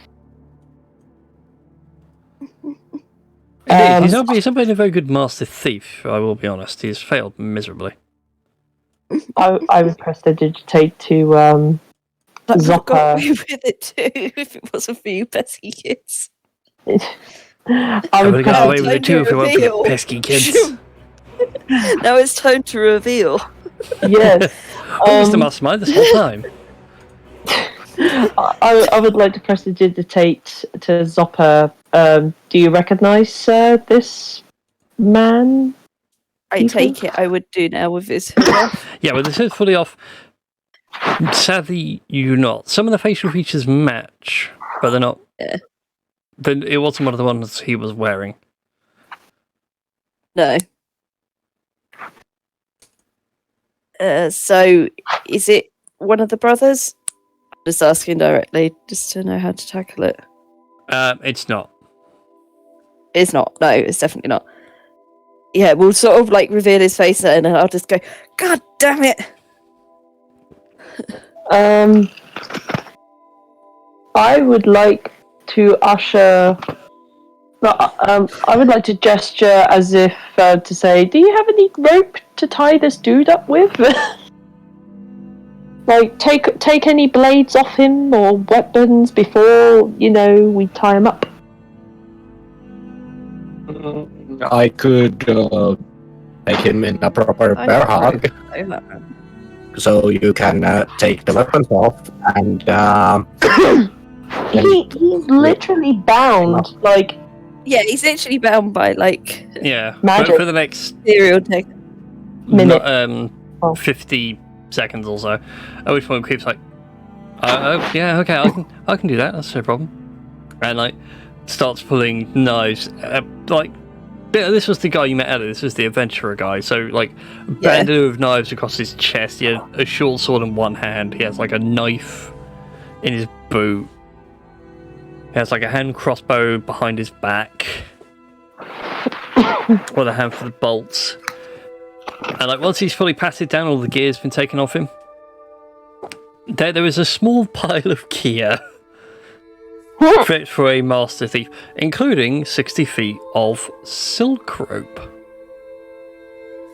Indeed, he's not been a very good Master Thief, I will be honest. He's failed miserably. I would press the digitate to I would have got Zopper. away with it too if it wasn't for you pesky kids. I I would would have got away with Time it too if to it weren't for the reveal. pesky kids. Now it's time to reveal. yes. I was the mastermind this whole time. I would like to prestidigitate to Zopper. Do you recognise this man? I You take think? it I would do now with his hood off. Yeah, with his hood fully off, sadly, you do not. Some of the facial features match, but they're not. Yeah. Then it wasn't one of the ones he was wearing. No. So, is it one of the brothers? Just asking directly, just to know how to tackle it. It's not. It's not. No, it's definitely not. Yeah, we'll sort of like reveal his face and then I'll just go, God damn it! I would like to usher. I would like to gesture as if to say, "Do you have any rope to tie this dude up with? Like, take any blades off him or weapons before we tie him up." I could make him in a proper bear hug, so you can take the weapons off and. He's literally bound. Like, Yeah, he's literally bound by like Yeah. Magic. But for the next serial tech. minute. 50 seconds or so, at which point Creep's like, oh, yeah, okay, I can do that, that's no problem. And like, starts pulling knives. This was the guy you met earlier, this was the adventurer guy, so like, a bandit of knives across his chest, he had a short sword in one hand, he has like a knife in his boot, he has like a hand crossbow behind his back, with a handful of bolts. And like once he's fully patted down, all the gear's been taken off him. There is a small pile of gear fit for a master thief, including 60 feet of silk rope.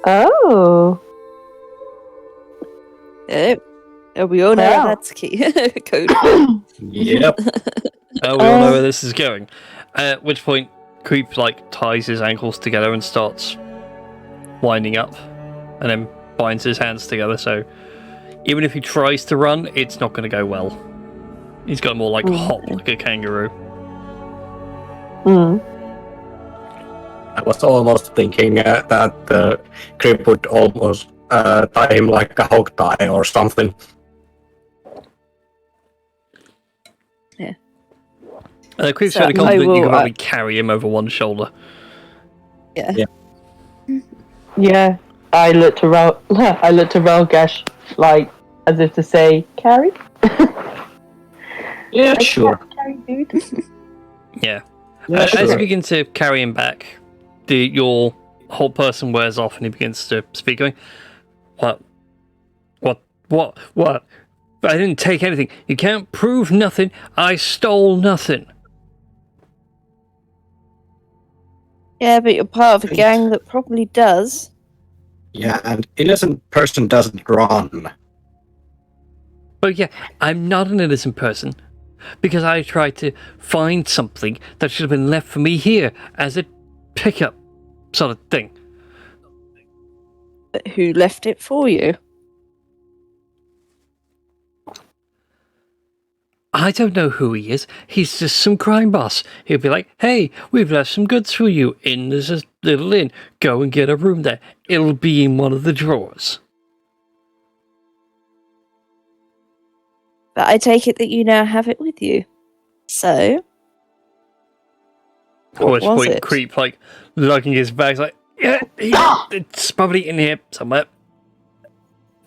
Oh. Yeah, we all know Wow. that's key. Code. Yep. We all know where this is going. At which point, Creep like ties his ankles together and starts winding up, and then binds his hands together. So even if he tries to run, it's not going to go well. He's got more like hop like a kangaroo. I was almost thinking that the Creep would almost tie him like a hog tie or something. Creep's So fairly confident I you can will, probably carry him over one shoulder. Yeah. Yeah. I looked to Relgash like as if to say, "Carry." Yeah, sure. Carry, dude. Yeah. Yeah, As you sure. begin to carry him back, your whole person wears off and he begins to speak, going, What? I didn't take anything. You can't prove nothing. I stole nothing. Yeah, but you're part of a gang that probably does. Yeah, and innocent person doesn't run. But yeah, I'm not an innocent person because I tried to find something that should have been left for me here as a pickup sort of thing. But who left it for you? I don't know who he is. He's just some crime boss. He'll be like, hey, we've left some goods for you in this little inn. Go and get a room there. It'll be in one of the drawers. But I take it that you now have it with you. So, At which was point, it? Creep, like, lugging his bags, like, yeah, it's probably in here somewhere.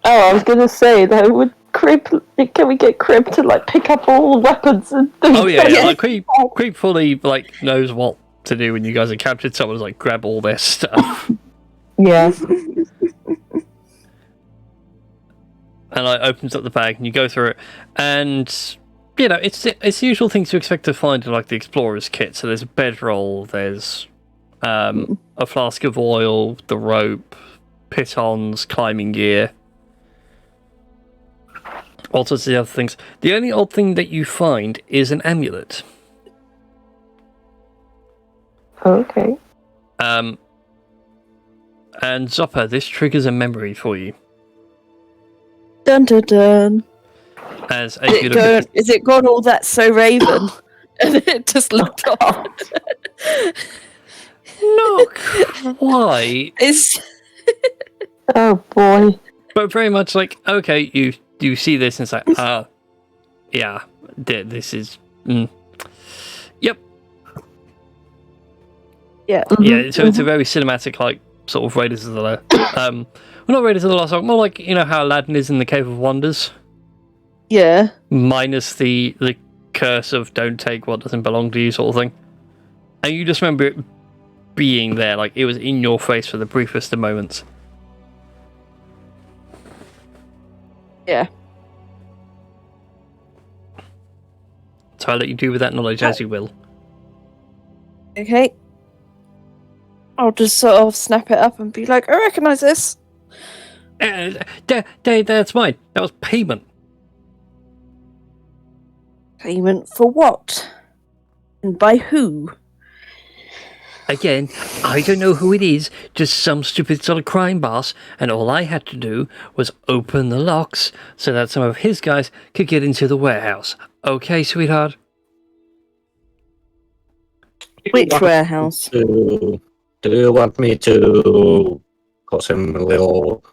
Oh, I was gonna say that would Crib. Can we get Crib to like pick up all the weapons and things? Oh, yeah. Like, Creep fully, like, knows what to do when you guys are captured. Someone's like, grab all their stuff. Yeah. And like opens up the bag and you go through it, and it's the usual things you expect to find in like the explorer's kit. So there's a bedroll, there's a flask of oil, the rope, pitons, climbing gear. all sorts of other things. The only odd thing that you find is an amulet. Okay. And Zopper, this triggers a memory for you. Dun dun dun. As you look at Is it gone all that so Raven? And it just looked off. not quite, It's Oh boy. but very much like, okay, you see this and it's like, yeah, this is, yep, yeah. yeah. So it's a very cinematic, like sort of Raiders of the Lost. Well, not Raiders of the Lost Ark, more like how Aladdin is in the Cave of Wonders, Yeah. minus the curse of don't take what doesn't belong to you, sort of thing. And you just remember it being there, like it was in your face for the briefest of moments. Yeah. So I'll let you do with that knowledge as you will. Okay. I'll just sort of snap it up and be like, I recognise this. That's mine. That was payment. Payment for what? And by who? Again, I don't know who it is, just some stupid sort of crime boss, and all I had to do was open the locks so that some of his guys could get into the warehouse. Okay, sweetheart? Which warehouse? Do you want me to cause him a little...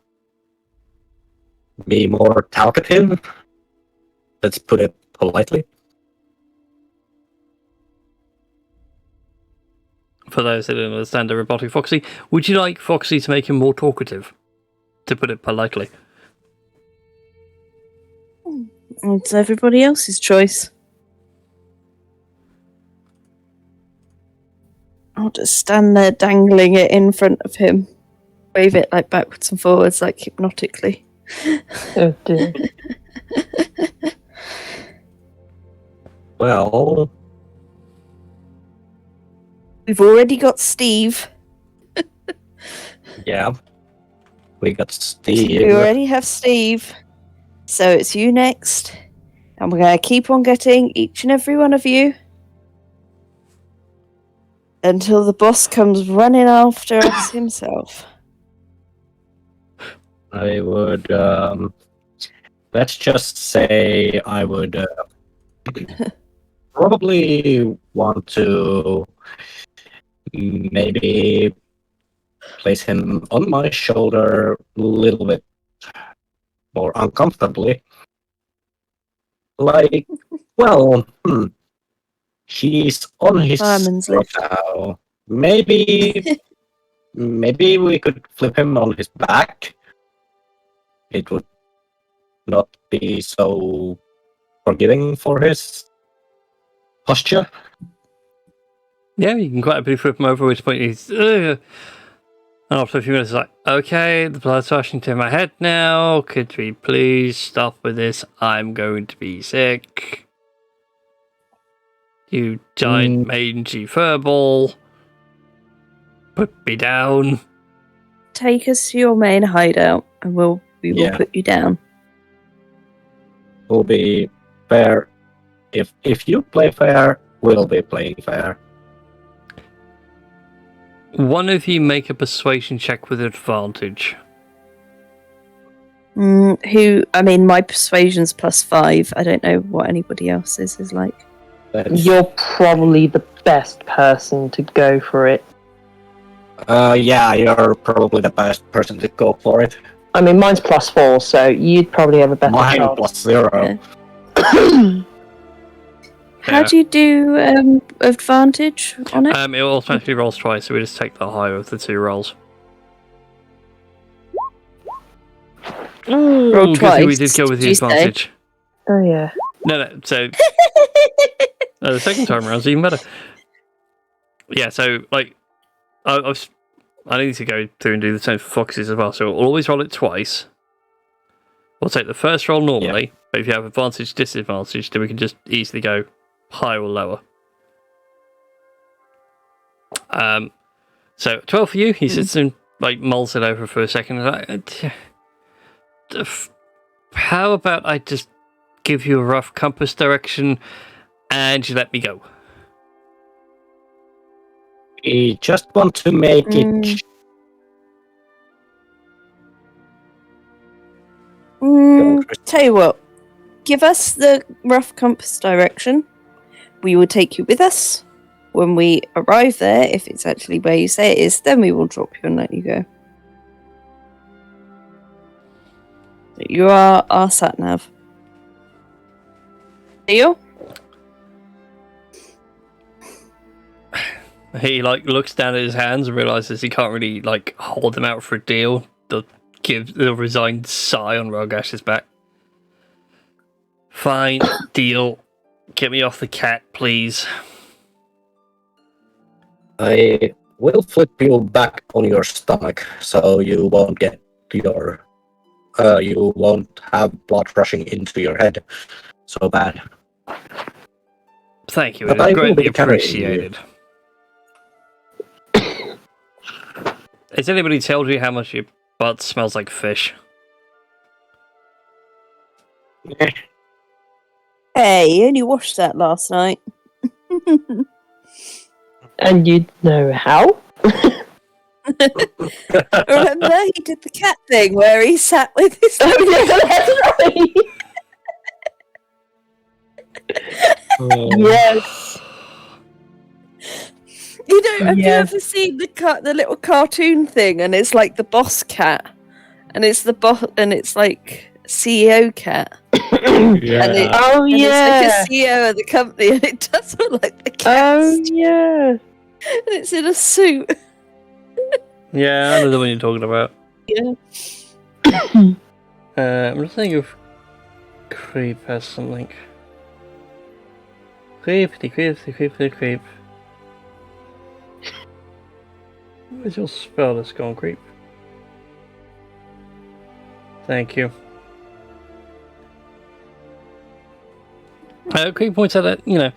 be more talkative? Let's put it politely. For those that don't understand the robotic Foxy, would you like Foxy to make him more talkative? To put it politely. It's everybody else's choice. I'll just stand there dangling it in front of him. Wave it like backwards and forwards, like hypnotically. Oh dear. Well, We've already got Steve. yeah. We got Steve. We already have Steve. So it's you next. And we're going to keep on getting each and every one of you until the boss comes running after us himself. I would, let's just say I would probably want to maybe place him on my shoulder a little bit more uncomfortably. Like, well, he's on his Fireman's stomach lift. now. Maybe we could flip him on his back. It would not be so forgiving for his posture. Yeah, you can quite happily flip him over, at which point he's... And after a few minutes, it's like, okay, the blood's rushing to my head now. Could we please stop with this? I'm going to be sick. You giant mangy furball. Put me down. Take us to your main hideout and we will Yeah. put you down. Will be fair. If you play fair, we'll be playing fair. One of you make a persuasion check with advantage. My persuasion's +5. I don't know what anybody else's is like. You're probably the best person to go for it. Yeah, you're probably the best person to go for it. I mean, mine's +4, so you'd probably have a better Mine chance. +0. Yeah. How do you do advantage on it? It automatically rolls twice, so we just take the higher of the two rolls. Roll Good twice. thing we did go with the did you say? advantage. Oh yeah. No, so the second time around is even better. Yeah, so like I need to go through and do the same for Foxes as well. So we'll always roll it twice. We'll take the first roll normally, but if you have advantage, disadvantage, then we can just easily go higher or lower. So 12 for you. He sits and like mulls it over for a second. And how about I just give you a rough compass direction, and you let me go. We just want to make it. Tell you what, give us the rough compass direction. We will take you with us. When we arrive there, if it's actually where you say it is, then we will drop you and let you go. You are our sat nav. Deal? He looks down at his hands and realizes he can't really hold them out for a deal. They'll give the resigned sigh on Rogash's back. Fine, deal. Get me off the cat, please. I will flip you back on your stomach, so you won't get you won't have blood rushing into your head so bad. Thank you. But It I is will greatly be carrying appreciated. Has anybody told you how much your butt smells like fish? Hey, you only washed that last night. And you know how? Remember, he did the cat thing where he sat with his. Oh, yeah, that's right. Yes. You know, have you Yes. ever seen the little cartoon thing? And it's like the boss cat, and it's the boss, and it's like CEO cat. Yeah. And Oh, and yeah. it's like a CEO of the company, and it does look like the cat. Oh, yeah. And it's in a suit. Yeah, I know the one you're talking about. Yeah. I'm just thinking of creep as something. Creep. Where's your spell that's gone creep? Thank you. Creep points out that,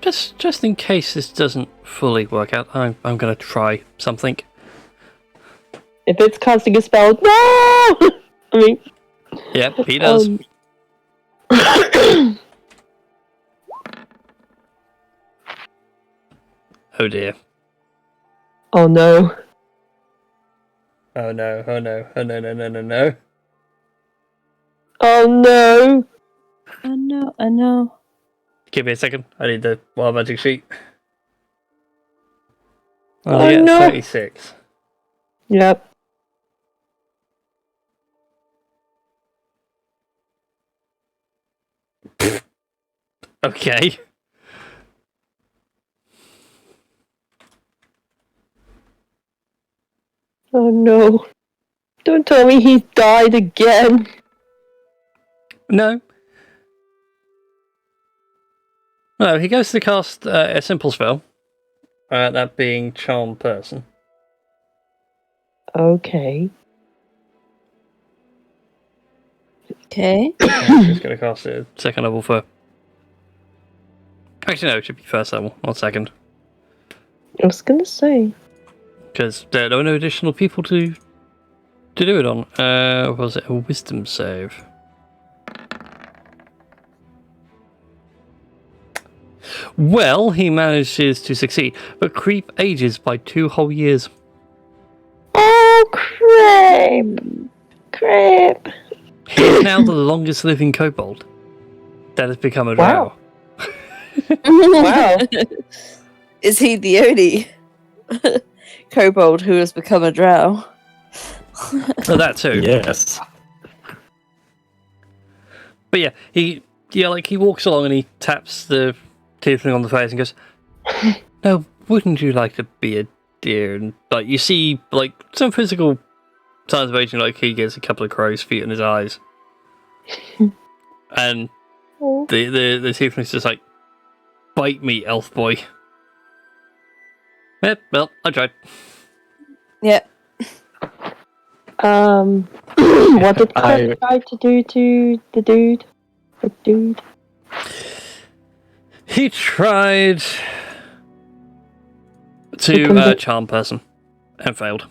just in case this doesn't fully work out, I'm going to try something. If it's casting a spell, no! I mean, Yep, he does. Oh dear. Oh no. Oh no. No. Oh no. I know. Give me a second. I need the wild magic sheet. Oh, yeah, no. 36. Yep. Okay. Oh no. Don't tell me he died again. No. No, he goes to cast a simple spell. That being Charm Person. Okay. Okay. I'm just going to cast it at second level for... Actually, no, it should be first level, not second. I was gonna say. Because there are no additional people to do it on. Was it a wisdom save? Well, he manages to succeed, but Creep ages by 2 whole years. Oh, crap! Crap! He is now the longest living kobold that has become a drow. Wow. Is he the only kobold who has become a drow? Oh, that too. Yes. But yeah, he walks along and he taps the tiefling on the face and goes, "No, wouldn't you like to be a deer?" And you see some physical signs of aging, he gets a couple of crow's feet in his eyes, and Oh. the tiefling's just bite me, elf boy. Yep, well, I tried. Yeah. What did Chris try to do to the dude? The dude? He tried to charm person and failed.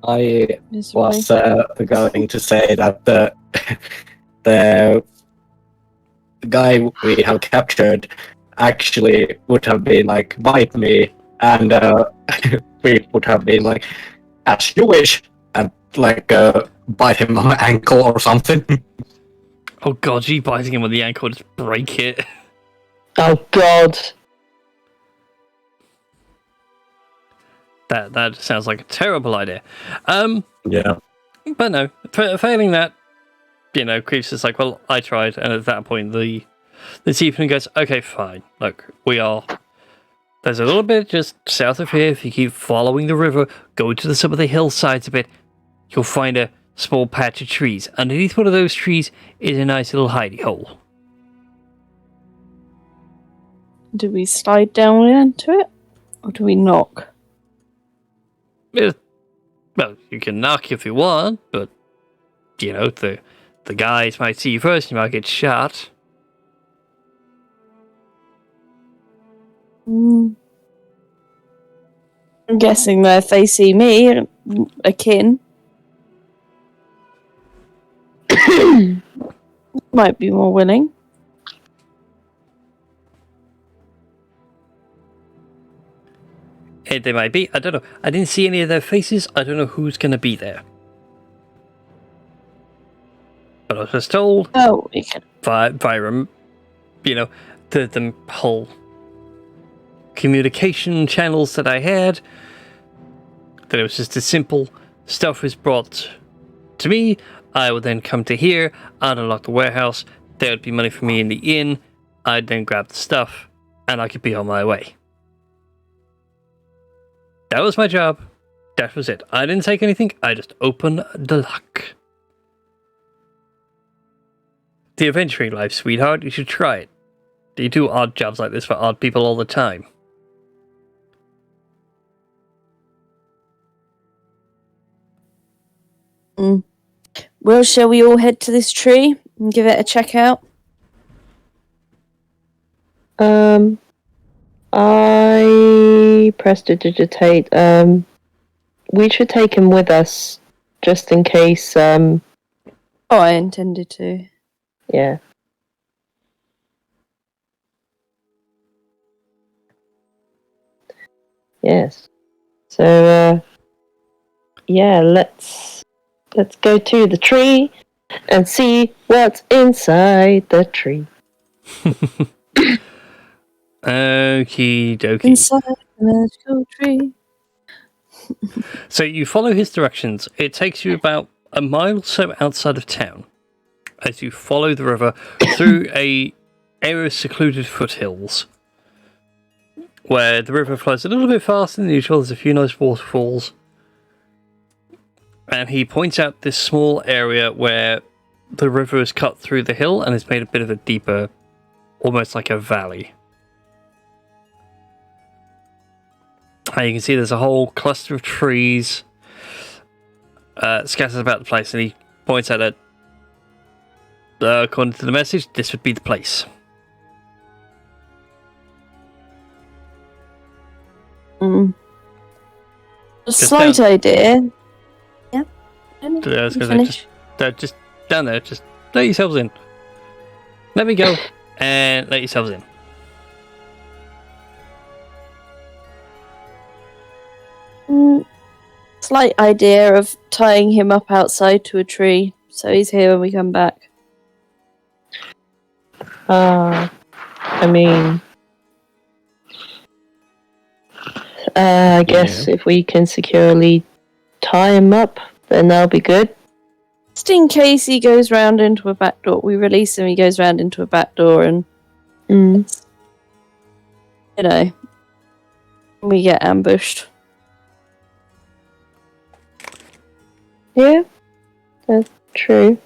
I was going to say that the guy we have captured actually would have been like, bite me, and we would have been like, as you wish, and like bite him on the ankle or something. Oh god, you biting him on the ankle, just break it. Oh God. That sounds like a terrible idea. Yeah. But no, failing that, Creeps is like, well, I tried, and at that point, the tiefling goes, okay, fine. Look, there's a little bit just south of here. If you keep following the river, go to some of the hillsides a bit, you'll find a small patch of trees. Underneath one of those trees is a nice little hidey hole. Do we slide down into it? Or do we knock? Well, you can knock if you want, but, the guys might see you first, you might get shot. I'm guessing that if they see me, akin, might be more willing. They might be, I don't know. I didn't see any of their faces, I don't know who's going to be there. But I was just told Oh, we can. via the whole communication channels that I had, that it was just as simple. Stuff was brought to me, I would then come to here, I'd unlock the warehouse, there would be money for me in the inn, I'd then grab the stuff, and I could be on my way. That was my job. That was it. I didn't take anything, I just opened the lock. The adventuring life, sweetheart, you should try it. You do odd jobs like this for odd people all the time. Well, shall we all head to this tree and give it a check out? I prestidigitate. We should take him with us, just in case. Oh, I intended to. Yeah. Yes. So, yeah, let's go to the tree and see what's inside the tree. Okie dokie. Inside the magical tree. So you follow his directions. It takes you about a mile or so outside of town as you follow the river through a area of secluded foothills where the river flows a little bit faster than usual. There's a few nice waterfalls. And he points out this small area where the river is cut through the hill and has made a bit of a deeper, almost like a valley. And you can see there's a whole cluster of trees scattered about the place, and he points out that, according to the message, this would be the place. A Just slight idea. Yep. I was gonna say, just down there, just let yourselves in. Let me go and let yourselves in. Slight idea of tying him up outside to a tree, so he's here when we come back. I mean, I guess if we can securely tie him up, then that'll be good. Just in case he goes round into a back door, we release him, he goes round into a back door, and we get ambushed. Yeah, that's true.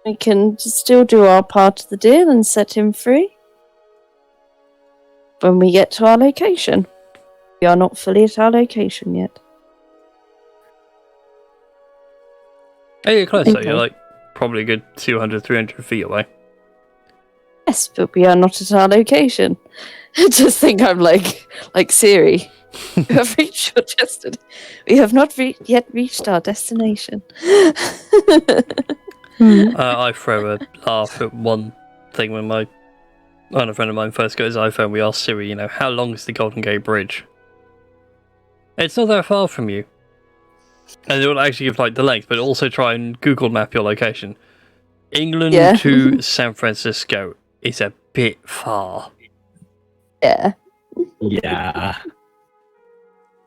We can still do our part of the deal and set him free when we get to our location. We are not fully at our location yet. Hey, you're close, Okay. You're like probably a good 200, 300 feet away. Yes, but we are not at our location. I just think I'm like Siri. You have reached your destiny. We have not yet reached our destination. I throw a laugh at one thing when a friend of mine first got his iPhone. We asked Siri, how long is the Golden Gate Bridge? It's not that far from you. And it will actually give the length, but also try and Google map your location. England to San Francisco is a bit far. Yeah. Yeah.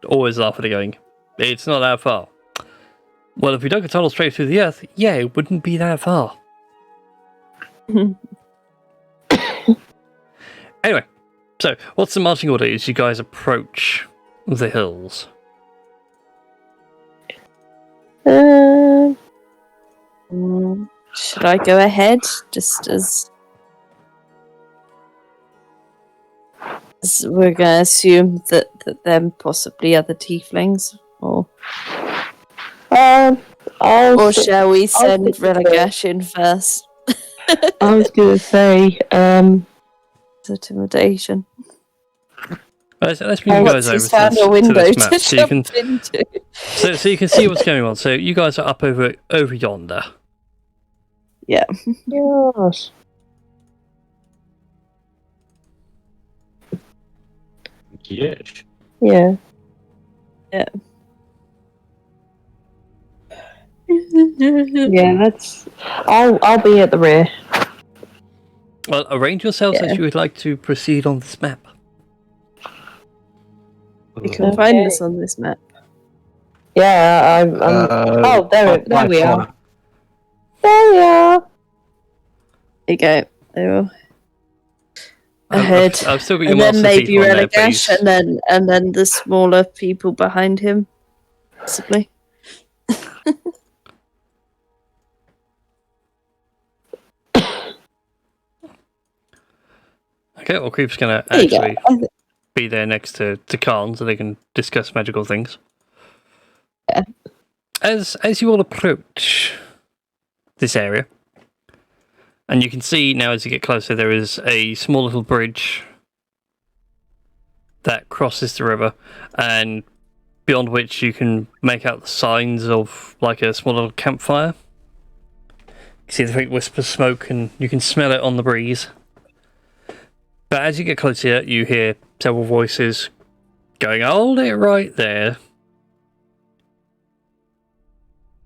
Always laugh at it going, it's not that far. Well, if we dug a tunnel straight through the earth, yeah, it wouldn't be that far. Anyway, so what's the marching order as you guys approach the hills? Should I go ahead, just as we're going to assume that there possibly other tieflings, or shall we send Relagash in first? I was going to say, It's intimidation. Let's move you guys over found a to window this map, to so you can jump into. so you can see what's going on. So you guys are up over yonder. Yeah. yes. Yes. Yeah. Yeah, that's. I'll be at the rear. Well, arrange yourselves as you would like to proceed on this map. You can find us on this map. Yeah, I'm. Oh, there we are. There we are. There you go. There we ahead. I've still got your And then master maybe thief on there, Relagash, please. and then the smaller people behind him, possibly. Okay, well, Creep's going to actually be there next to Khan so they can discuss magical things. Yeah. As you all approach this area, and you can see now as you get closer, there is a small little bridge that crosses the river, and beyond which you can make out the signs of a small little campfire. You see the faint wisp of smoke, and you can smell it on the breeze. But as you get closer, you hear several voices going, "Hold it right there.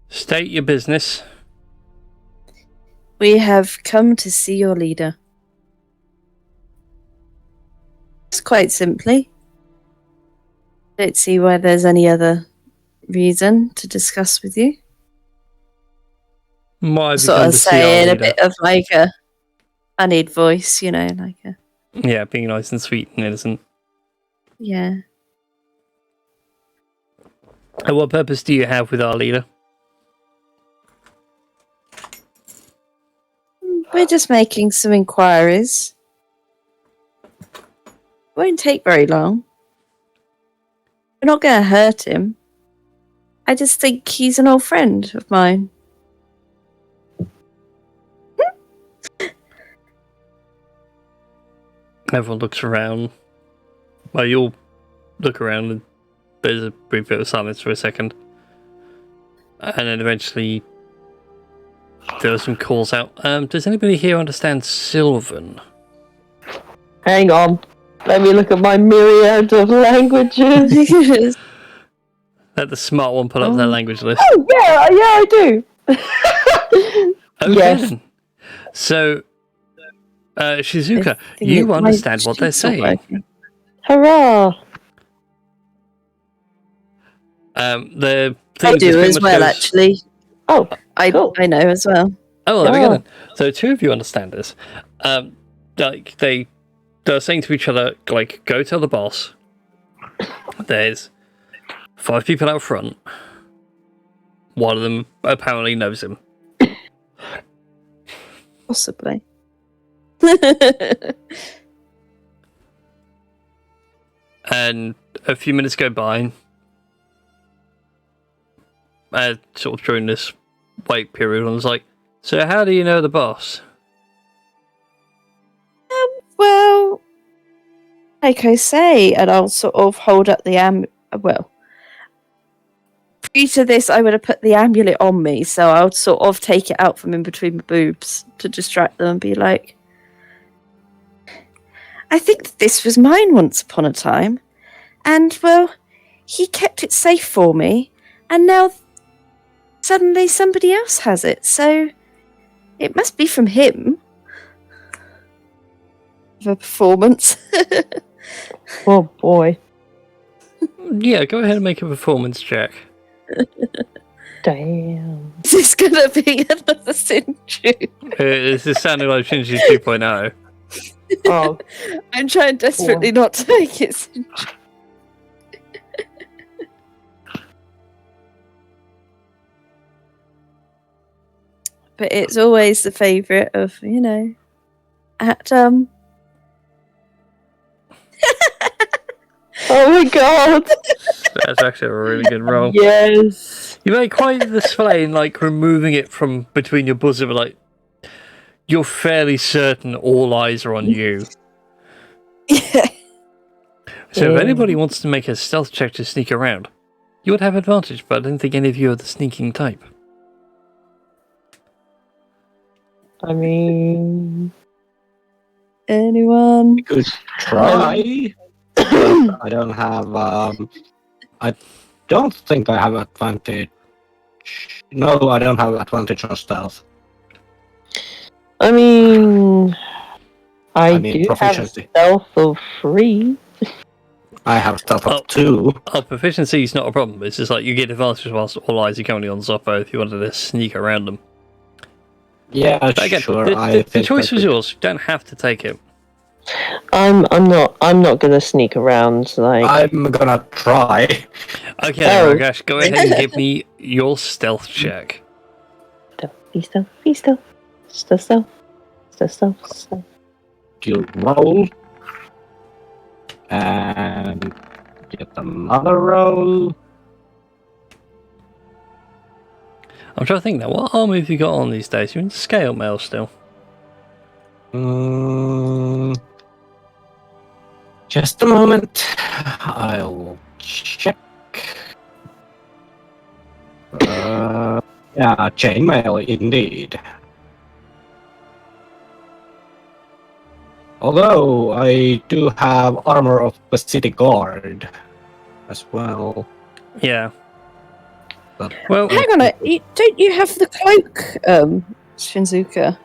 State your business." We have come to see your leader. It's quite simply. I don't see why there's any other reason to discuss with you. Why have you Sort come of to see our saying a leader? bit of a honeyed voice, like a Yeah, being nice and sweet and innocent. yeah. And what purpose do you have with our leader? We're just making some inquiries. Won't take very long. We're not going to hurt him. I just think he's an old friend of mine. Everyone looks around. Well, you'll look around and there's a brief bit of silence for a second. And then eventually there are some calls out. Does anybody here understand Sylvan? Hang on. Let me look at my myriad of languages. Let the smart one pull up their language list. Oh, yeah, I do. Okay, yes. then. So, Shizuka, you understand what they're saying. Hurrah. The I thing do pretty as much well, goes- actually. Oh, cool. I know as well. Oh, there we Yeah. go then. So two of you understand this. They're saying to each other, go tell the boss. There's 5 people out front. One of them apparently knows him. Possibly. And a few minutes go by. Sort of during this wait period, I was like, so how do you know the boss? Well, like I say, and I'll sort of hold up the Due to this, I would have put the amulet on me, so I would sort of take it out from in between my boobs to distract them and be like, I think that this was mine once upon a time, and, well, he kept it safe for me, and now suddenly somebody else has it, so it must be from him. The performance. Oh boy. Yeah, go ahead and make a performance check. Damn. Is this gonna be another Sinju? This is sounding like Shinji 2.0. Oh, I'm trying desperately not to make it Sinju. But it's always the favourite of, at oh my god. That's actually a really good roll. Yes. You made quite the display in like removing it from between your bosom, like you're fairly certain all eyes are on you. Yeah. So if Yeah. anybody wants to make a stealth check to sneak around, you would have advantage, but I don't think any of you are the sneaking type. I mean, Anyone? We could try. But I don't have. I don't think I have advantage. No, I don't have advantage on stealth. I mean, I mean, do have proficiency. stealth of 3. I have stealth Oh. of 2. Oh, proficiency is not a problem. It's just like you get advantage whilst all eyes are currently on Zoppo if you wanted to sneak around them. Yeah, But again, sure. the choice was yours. You don't have to take it. I'm not gonna sneak around like. I'm gonna try. Okay, Oh. Rogash, go ahead and give me your stealth check. Be still. Stealth. You roll. And get another roll. I'm trying to think now, what armor have you got on these days? You're in scale mail still. Just a moment. I'll check. Yeah, chainmail indeed. Although I do have armor of the city guard as well. Yeah. But Well, Hang on, don't you have the cloak, Shinzuka?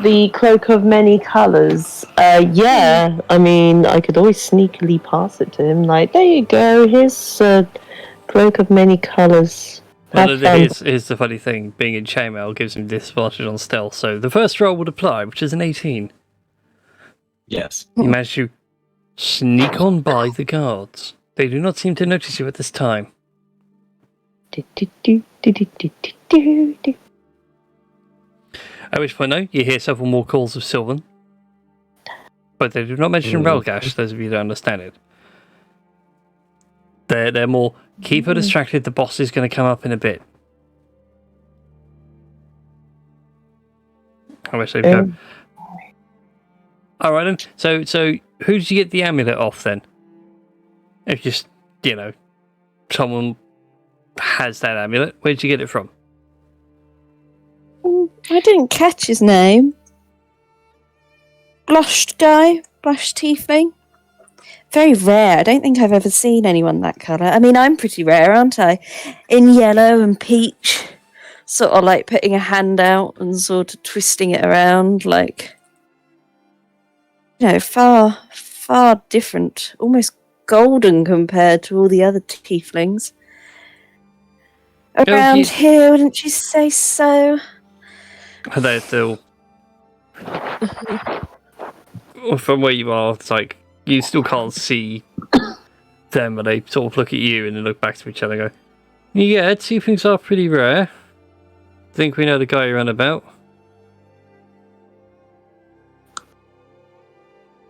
The cloak of many colors. Yeah. I mean, I could always sneakily pass it to him. Like, there you go. Here's a cloak of many colors. Have fun. here's the funny thing. Being in chainmail gives him disadvantage on stealth, so the first roll would apply, which is an 18. yes. You manage to sneak on by the guards. They do not seem to notice you at this time. Do-do-do-do-do-do-do-do. At which point, no, you hear several more calls of Sylvan. But they do not mention Relgash, those of you who don't understand it. They're more, keep her distracted, the boss is going to come up in a bit. I wish they'd go. Alright then, so who did you get the amulet off then? If just, someone has that amulet, where did you get it from? I didn't catch his name. Blushed guy? Blushed tiefling? Very rare. I don't think I've ever seen anyone that colour. I mean, I'm pretty rare, aren't I? In yellow and peach. Sort of like putting a hand out and sort of twisting it around, like... far, far different. Almost golden compared to all the other tieflings. Around here, wouldn't you say so? Are they still... Well, from where you are, it's like, you still can't see them, but they sort of look at you and then look back to each other and go, yeah, tieflings are pretty rare. Think we know the guy you're on about.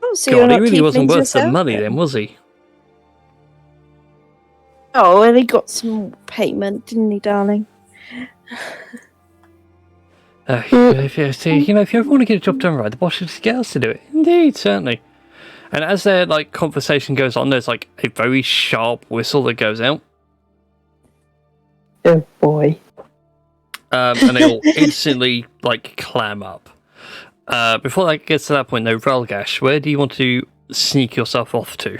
Oh, so God, he really wasn't worth the money then, was he? Oh, well, he got some payment, didn't he, darling? If you ever want to get a job done right, the boss should just get us to do it. Indeed, certainly. And as their conversation goes on, there's a very sharp whistle that goes out. Oh boy. And they all instantly clam up. Before that gets to that point, though, Vrelgash, where do you want to sneak yourself off to?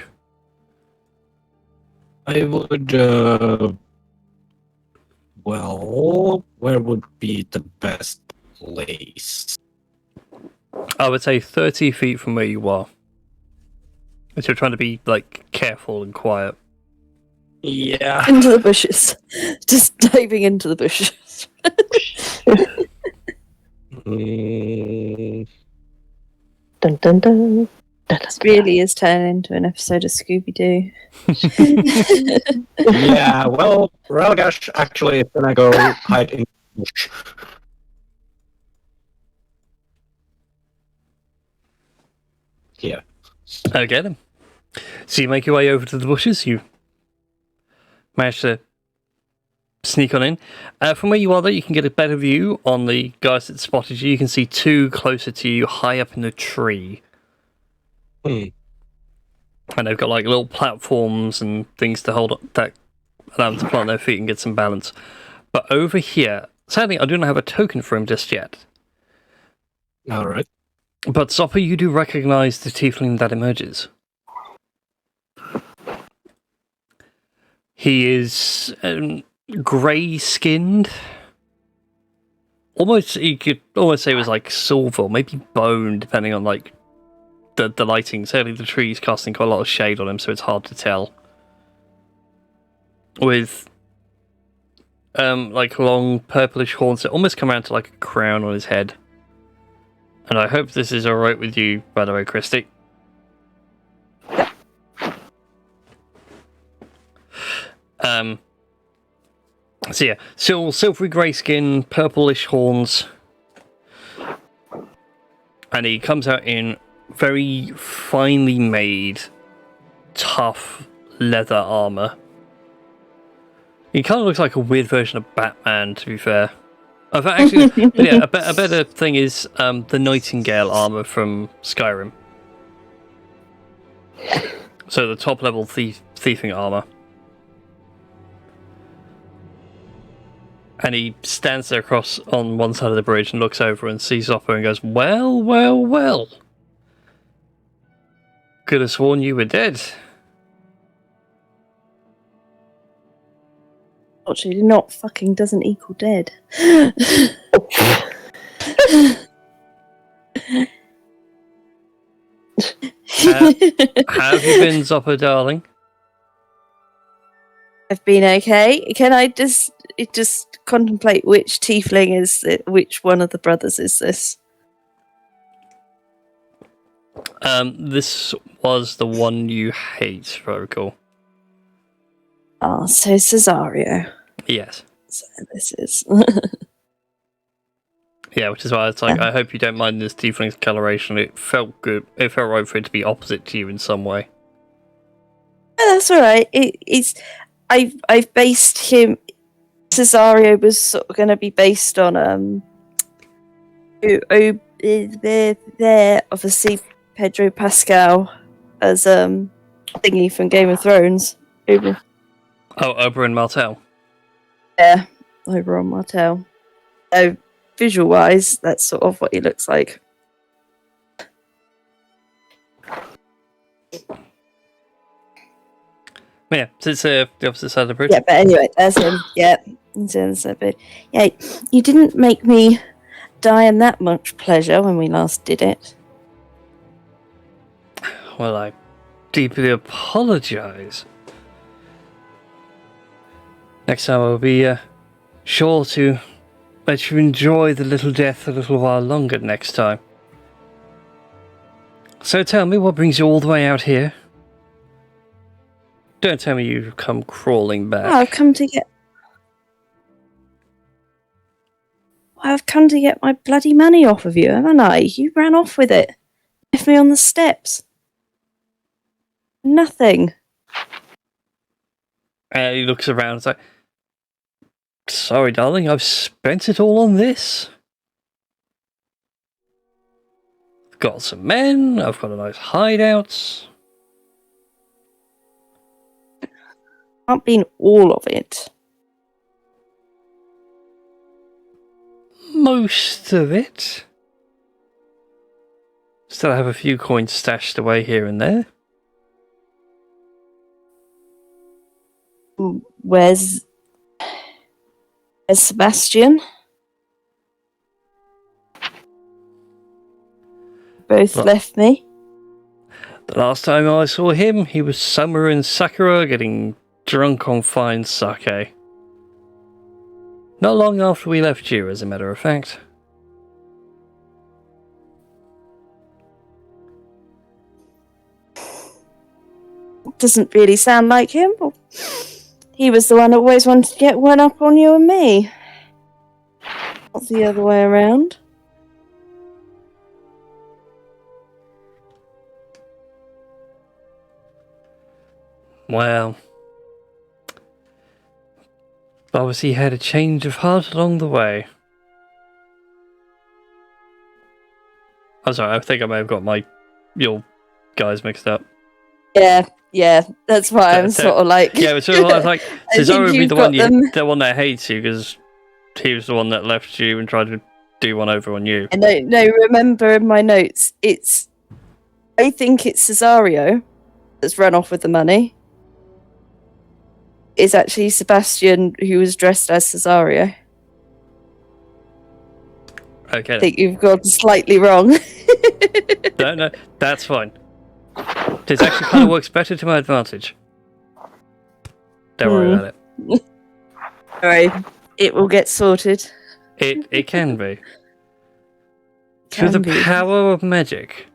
I would, well, where would be the best place? I would say 30 feet from where you are. If you're trying to be, careful and quiet. Yeah. Into the bushes. Just diving into the bushes. Mm, Dun dun dun. This really is turning into an episode of Scooby Doo. yeah, well, Relgash actually is gonna go hide in the bush. Here. Okay, then. So you make your way over to the bushes. You manage to sneak on in. From where you are, though, you can get a better view on the guys that spotted you. You can see two closer to you, high up in the tree. And they've got little platforms and things to hold up that allow them to plant their feet and get some balance. But over here, sadly, I do not have a token for him just yet. Alright. But Zopper, you do recognize the tiefling that emerges. He is grey-skinned. You could almost say it was silver, maybe bone, depending on the lighting. Certainly the tree's casting quite a lot of shade on him, so it's hard to tell. With long purplish horns that almost come around to a crown on his head. And I hope this is alright with you, by the way, Christy. So yeah, silvery grey skin, purplish horns. And he comes out in very finely made, tough leather armor. He kind of looks like a weird version of Batman, to be fair. Actually, but yeah, a better thing is the Nightingale armor from Skyrim. So the top level thieving armor. And he stands there across on one side of the bridge and looks over and sees Zopper and goes, well, well, well. Could have sworn you were dead. Actually, not fucking doesn't equal dead. Have you been, Zopper, darling? I've been okay. Can I just contemplate which tiefling is it, which one of the brothers is this? This was the one you hate, if I recall. Oh, so Cesario. Yes. So this is. Yeah, which is why it's I hope you don't mind this tiefling's coloration. It felt good. It felt right for it to be opposite to you in some way. Oh, that's all right. I've based him. Cesario was sort of going to be based on there obviously Pedro Pascal as thingy from Game of Thrones. Oh, Oberyn Martell. Yeah, Oberyn Martell. So visual wise, that's sort of what he looks like. Yeah, so it's the opposite side of the bridge. Yeah, but anyway, that's him. Yeah, he's in the bit. Yeah, you didn't make me die in that much pleasure when we last did it. Well, I deeply apologize. Next time I'll be sure to let you enjoy the little death a little while longer next time. So tell me, what brings you all the way out here? Don't tell me you've come crawling back. Oh, I've come to get my bloody money off of you, haven't I? You ran off with it. Left me on the steps. Nothing. He looks around and is like, sorry, darling, I've spent it all on this. I've got some men, I've got a nice hideout. Can't been all of it. most of it. Still have a few coins stashed away here and there. Where's Sebastian? Both Well, left me. the last time I saw him, he was somewhere in Sakura getting drunk on fine sake. Not long after we left you, as a matter of fact. Doesn't really sound like him. He was the one that always wanted to get one up on you and me. Not the other way around. Well, obviously he had a change of heart along the way. I'm sorry, I think I may have got your guys mixed up. Yeah, that's why I'm sort of like... Yeah, but I was like, I Cesaro would think be you've the got them. one that hates you, because he was the one that left you and tried to do one over on you. No, remember in my notes, I think it's Cesario that's run off with the money. It's actually Sebastian who was dressed as Cesario. Okay. I think you've got slightly wrong. No, that's fine. This actually kind of works better to my advantage. Don't worry about it. Alright, it will get sorted. It can be. Through the power of magic.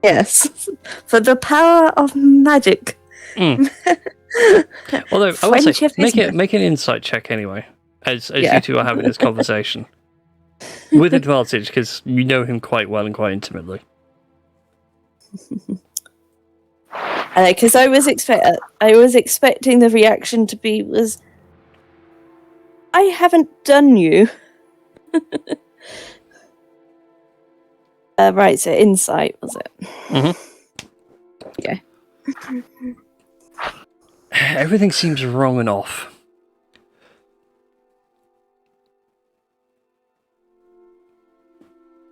Yes, for the power of magic. Mm. Although, I would say, make an insight check anyway, as you two are having this conversation. With advantage, because you know him quite well and quite intimately. Because I was expecting the reaction to be I haven't done you. Right, so insight was it? Mm-hmm. Yeah. Everything seems wrong and off.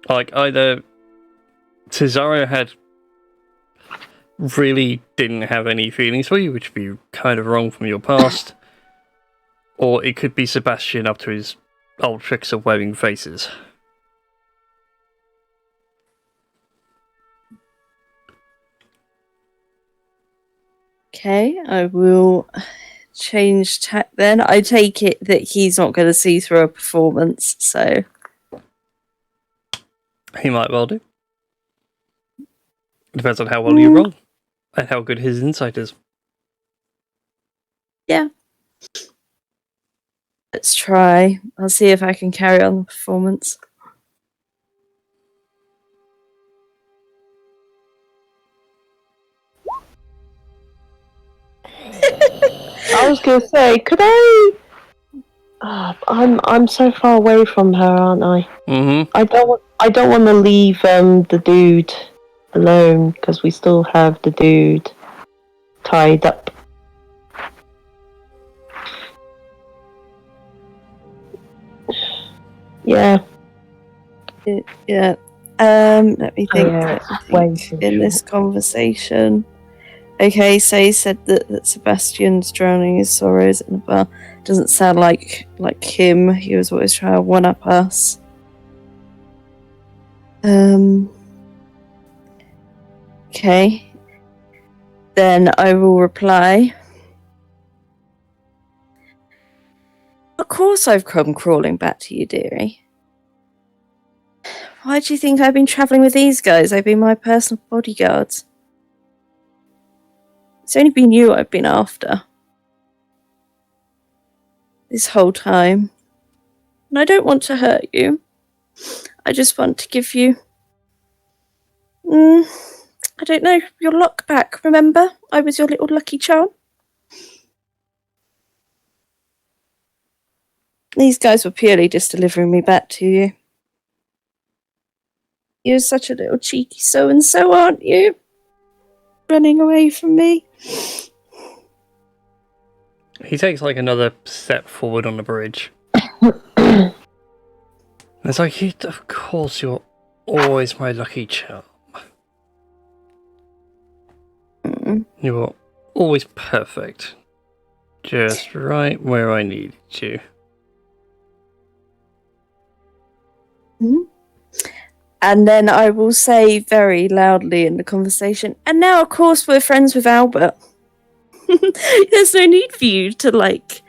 Like, either Cesario really didn't have any feelings for you, which would be kind of wrong from your past, or it could be Sebastian up to his old tricks of wearing faces. Okay, I will change tack then. I take it that he's not going to see through a performance, so... He might well do. Depends on how well you roll, and how good his insight is. Yeah. Let's try. I'll see if I can carry on the performance. I was gonna say, could I? I'm so far away from her, aren't I? Mm-hmm. I don't want to leave the dude alone because we still have the dude tied up. Yeah. Yeah. Let me think. Yeah, Let me think in this conversation. Okay, so he said that Sebastian's drowning his sorrows in a bar. Doesn't sound like him. He was always trying to one up us. Okay. Then I will reply. Of course I've come crawling back to you, dearie. Why do you think I've been travelling with these guys? They've been my personal bodyguards. It's only been you I've been after. This whole time. And I don't want to hurt you. I just want to give you... I don't know, your luck back, remember? I was your little lucky charm. These guys were purely just delivering me back to you. You're such a little cheeky so-and-so, aren't you? Running away from me. He takes like another step forward on the bridge. It's like, of course, you're always my lucky charm. You're always perfect. Just right where I needed you. And then I will say very loudly in the conversation, and now, of course, we're friends with Albert. There's no need for you to, like,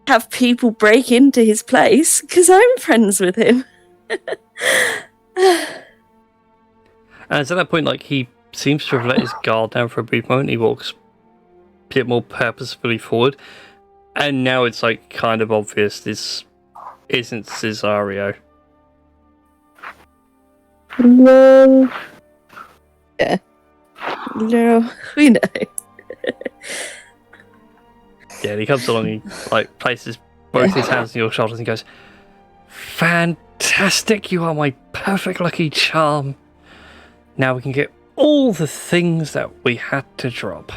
have people break into his place, because I'm friends with him. And it's at that point, like, he seems to have let his guard down for a brief moment. He walks a bit more purposefully forward. And now it's, like, kind of obvious this isn't Cesario. No. Yeah. No, we know. Yeah, and he comes along, he, like, places both his hands on your shoulders and goes, "Fantastic, you are my perfect lucky charm. Now we can get all the things that we had to drop.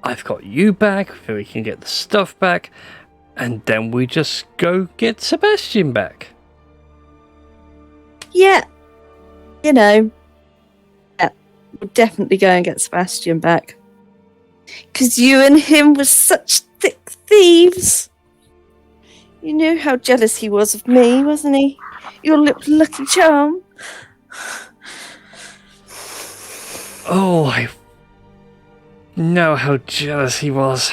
I've got you back, we can get the stuff back, and then we just go get Sebastian back." Yeah. You know. Yeah. We'll definitely go and get Sebastian back. Because you and him were such thick thieves. You knew how jealous he was of me, wasn't he? Your little lucky charm. Oh, I know how jealous he was.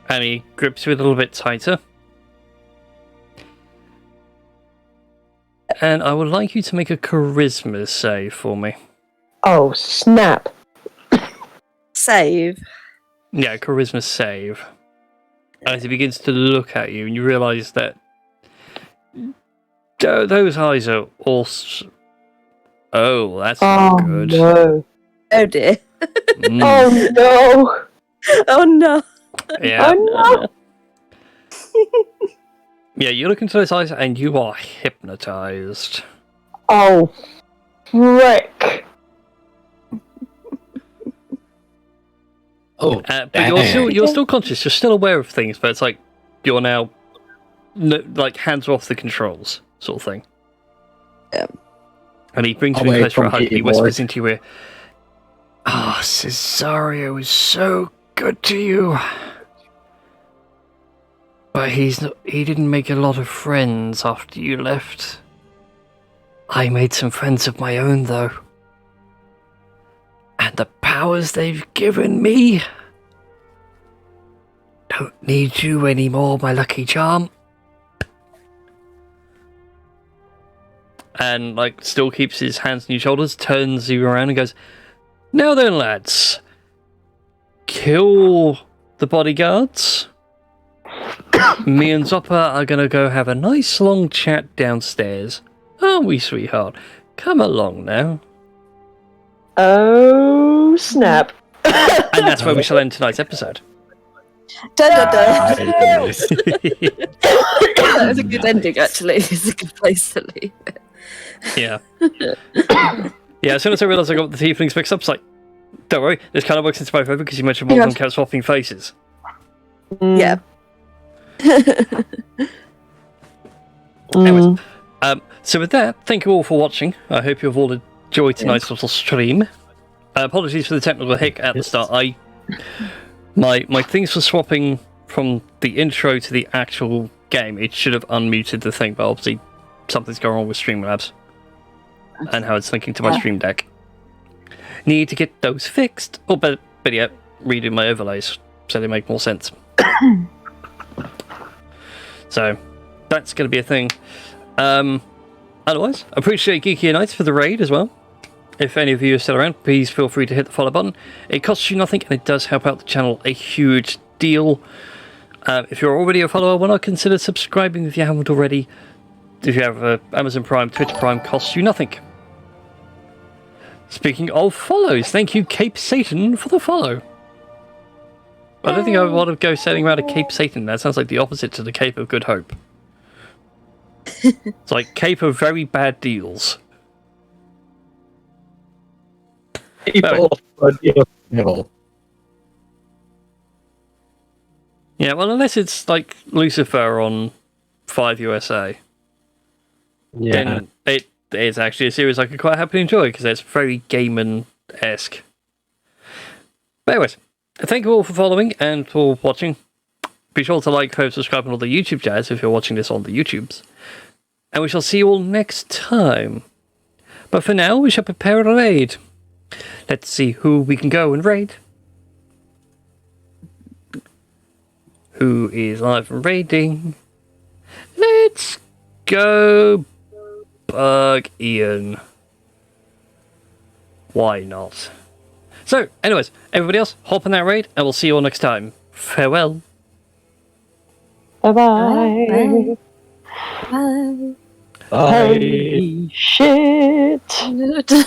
And he grips you a little bit tighter. And I would like you to make a charisma save for me. Oh, snap. Save. Yeah, charisma save. And as he begins to look at you, and you realise that those eyes are all... Oh, that's not good. No. Oh dear. Mm, Oh, no. Oh no. yeah. Oh, no. Yeah, you look into those eyes and you are hypnotised. Oh, frick. Oh, But you're still conscious, you're still aware of things, but it's like you're now like hands off the controls, sort of thing. Yeah. And he brings you in Away close for a from hug. He keyboard. whispers into your ear, "Ah, Cesario is so good to you. But he didn't make a lot of friends after you left. I made some friends of my own, though. And the powers they've given me don't need you anymore, my lucky charm." And, like, still keeps his hands on your shoulders, turns you around and goes, "Now then, lads. Kill the bodyguards. Me and Zopper are going to go have a nice long chat downstairs. Aren't we, sweetheart? Come along now." Oh, snap. And that's where we shall end tonight's episode. Da da da. goodness. That was a good ending, actually. It's a good place to leave it. Yeah. Yeah, as soon as I realised I got the tieflings mixed up, it's like, don't worry, this kind of works into both over because you mentioned one of them kept swapping faces. Yeah. Anyways, so with that, thank you all for watching. I hope you've all enjoyed tonight's little stream. Apologies for the technical hic at the start. My things for swapping from the intro to the actual game, it should have unmuted the thing, but obviously something's going on with Streamlabs and how it's linking to my Stream Deck. Need to get those fixed, or better yet, redo my overlays so they make more sense. So that's going to be a thing. Otherwise, appreciate Geeky Unites for the raid as well. If any of you are still around, please feel free to hit the follow button. It costs you nothing and it does help out the channel a huge deal. If you're already a follower, why not consider subscribing if you haven't already? If you have Amazon Prime, Twitch Prime, costs you nothing. Speaking of follows, thank you Cape Satan for the follow. I don't think I want to go sailing around a Cape Satan. That sounds like the opposite to the Cape of Good Hope. It's like Cape of very bad deals. People are evil. Yeah, well, unless it's like Lucifer on 5 USA, Yeah. then it is actually a series I could quite happily enjoy because it's very Gaiman-esque. But anyways, thank you all for following and for watching. Be sure to like, follow, subscribe, and all the YouTube jazz if you're watching this on the YouTubes. And we shall see you all next time. But for now, we shall prepare a raid. Let's see who we can go and raid. Who is live and raiding? Let's go Bug Ian. Why not? So, anyways, everybody else, hop on that raid, and we'll see you all next time. Farewell. Bye-bye. Bye. Bye. Holy shit. Bye.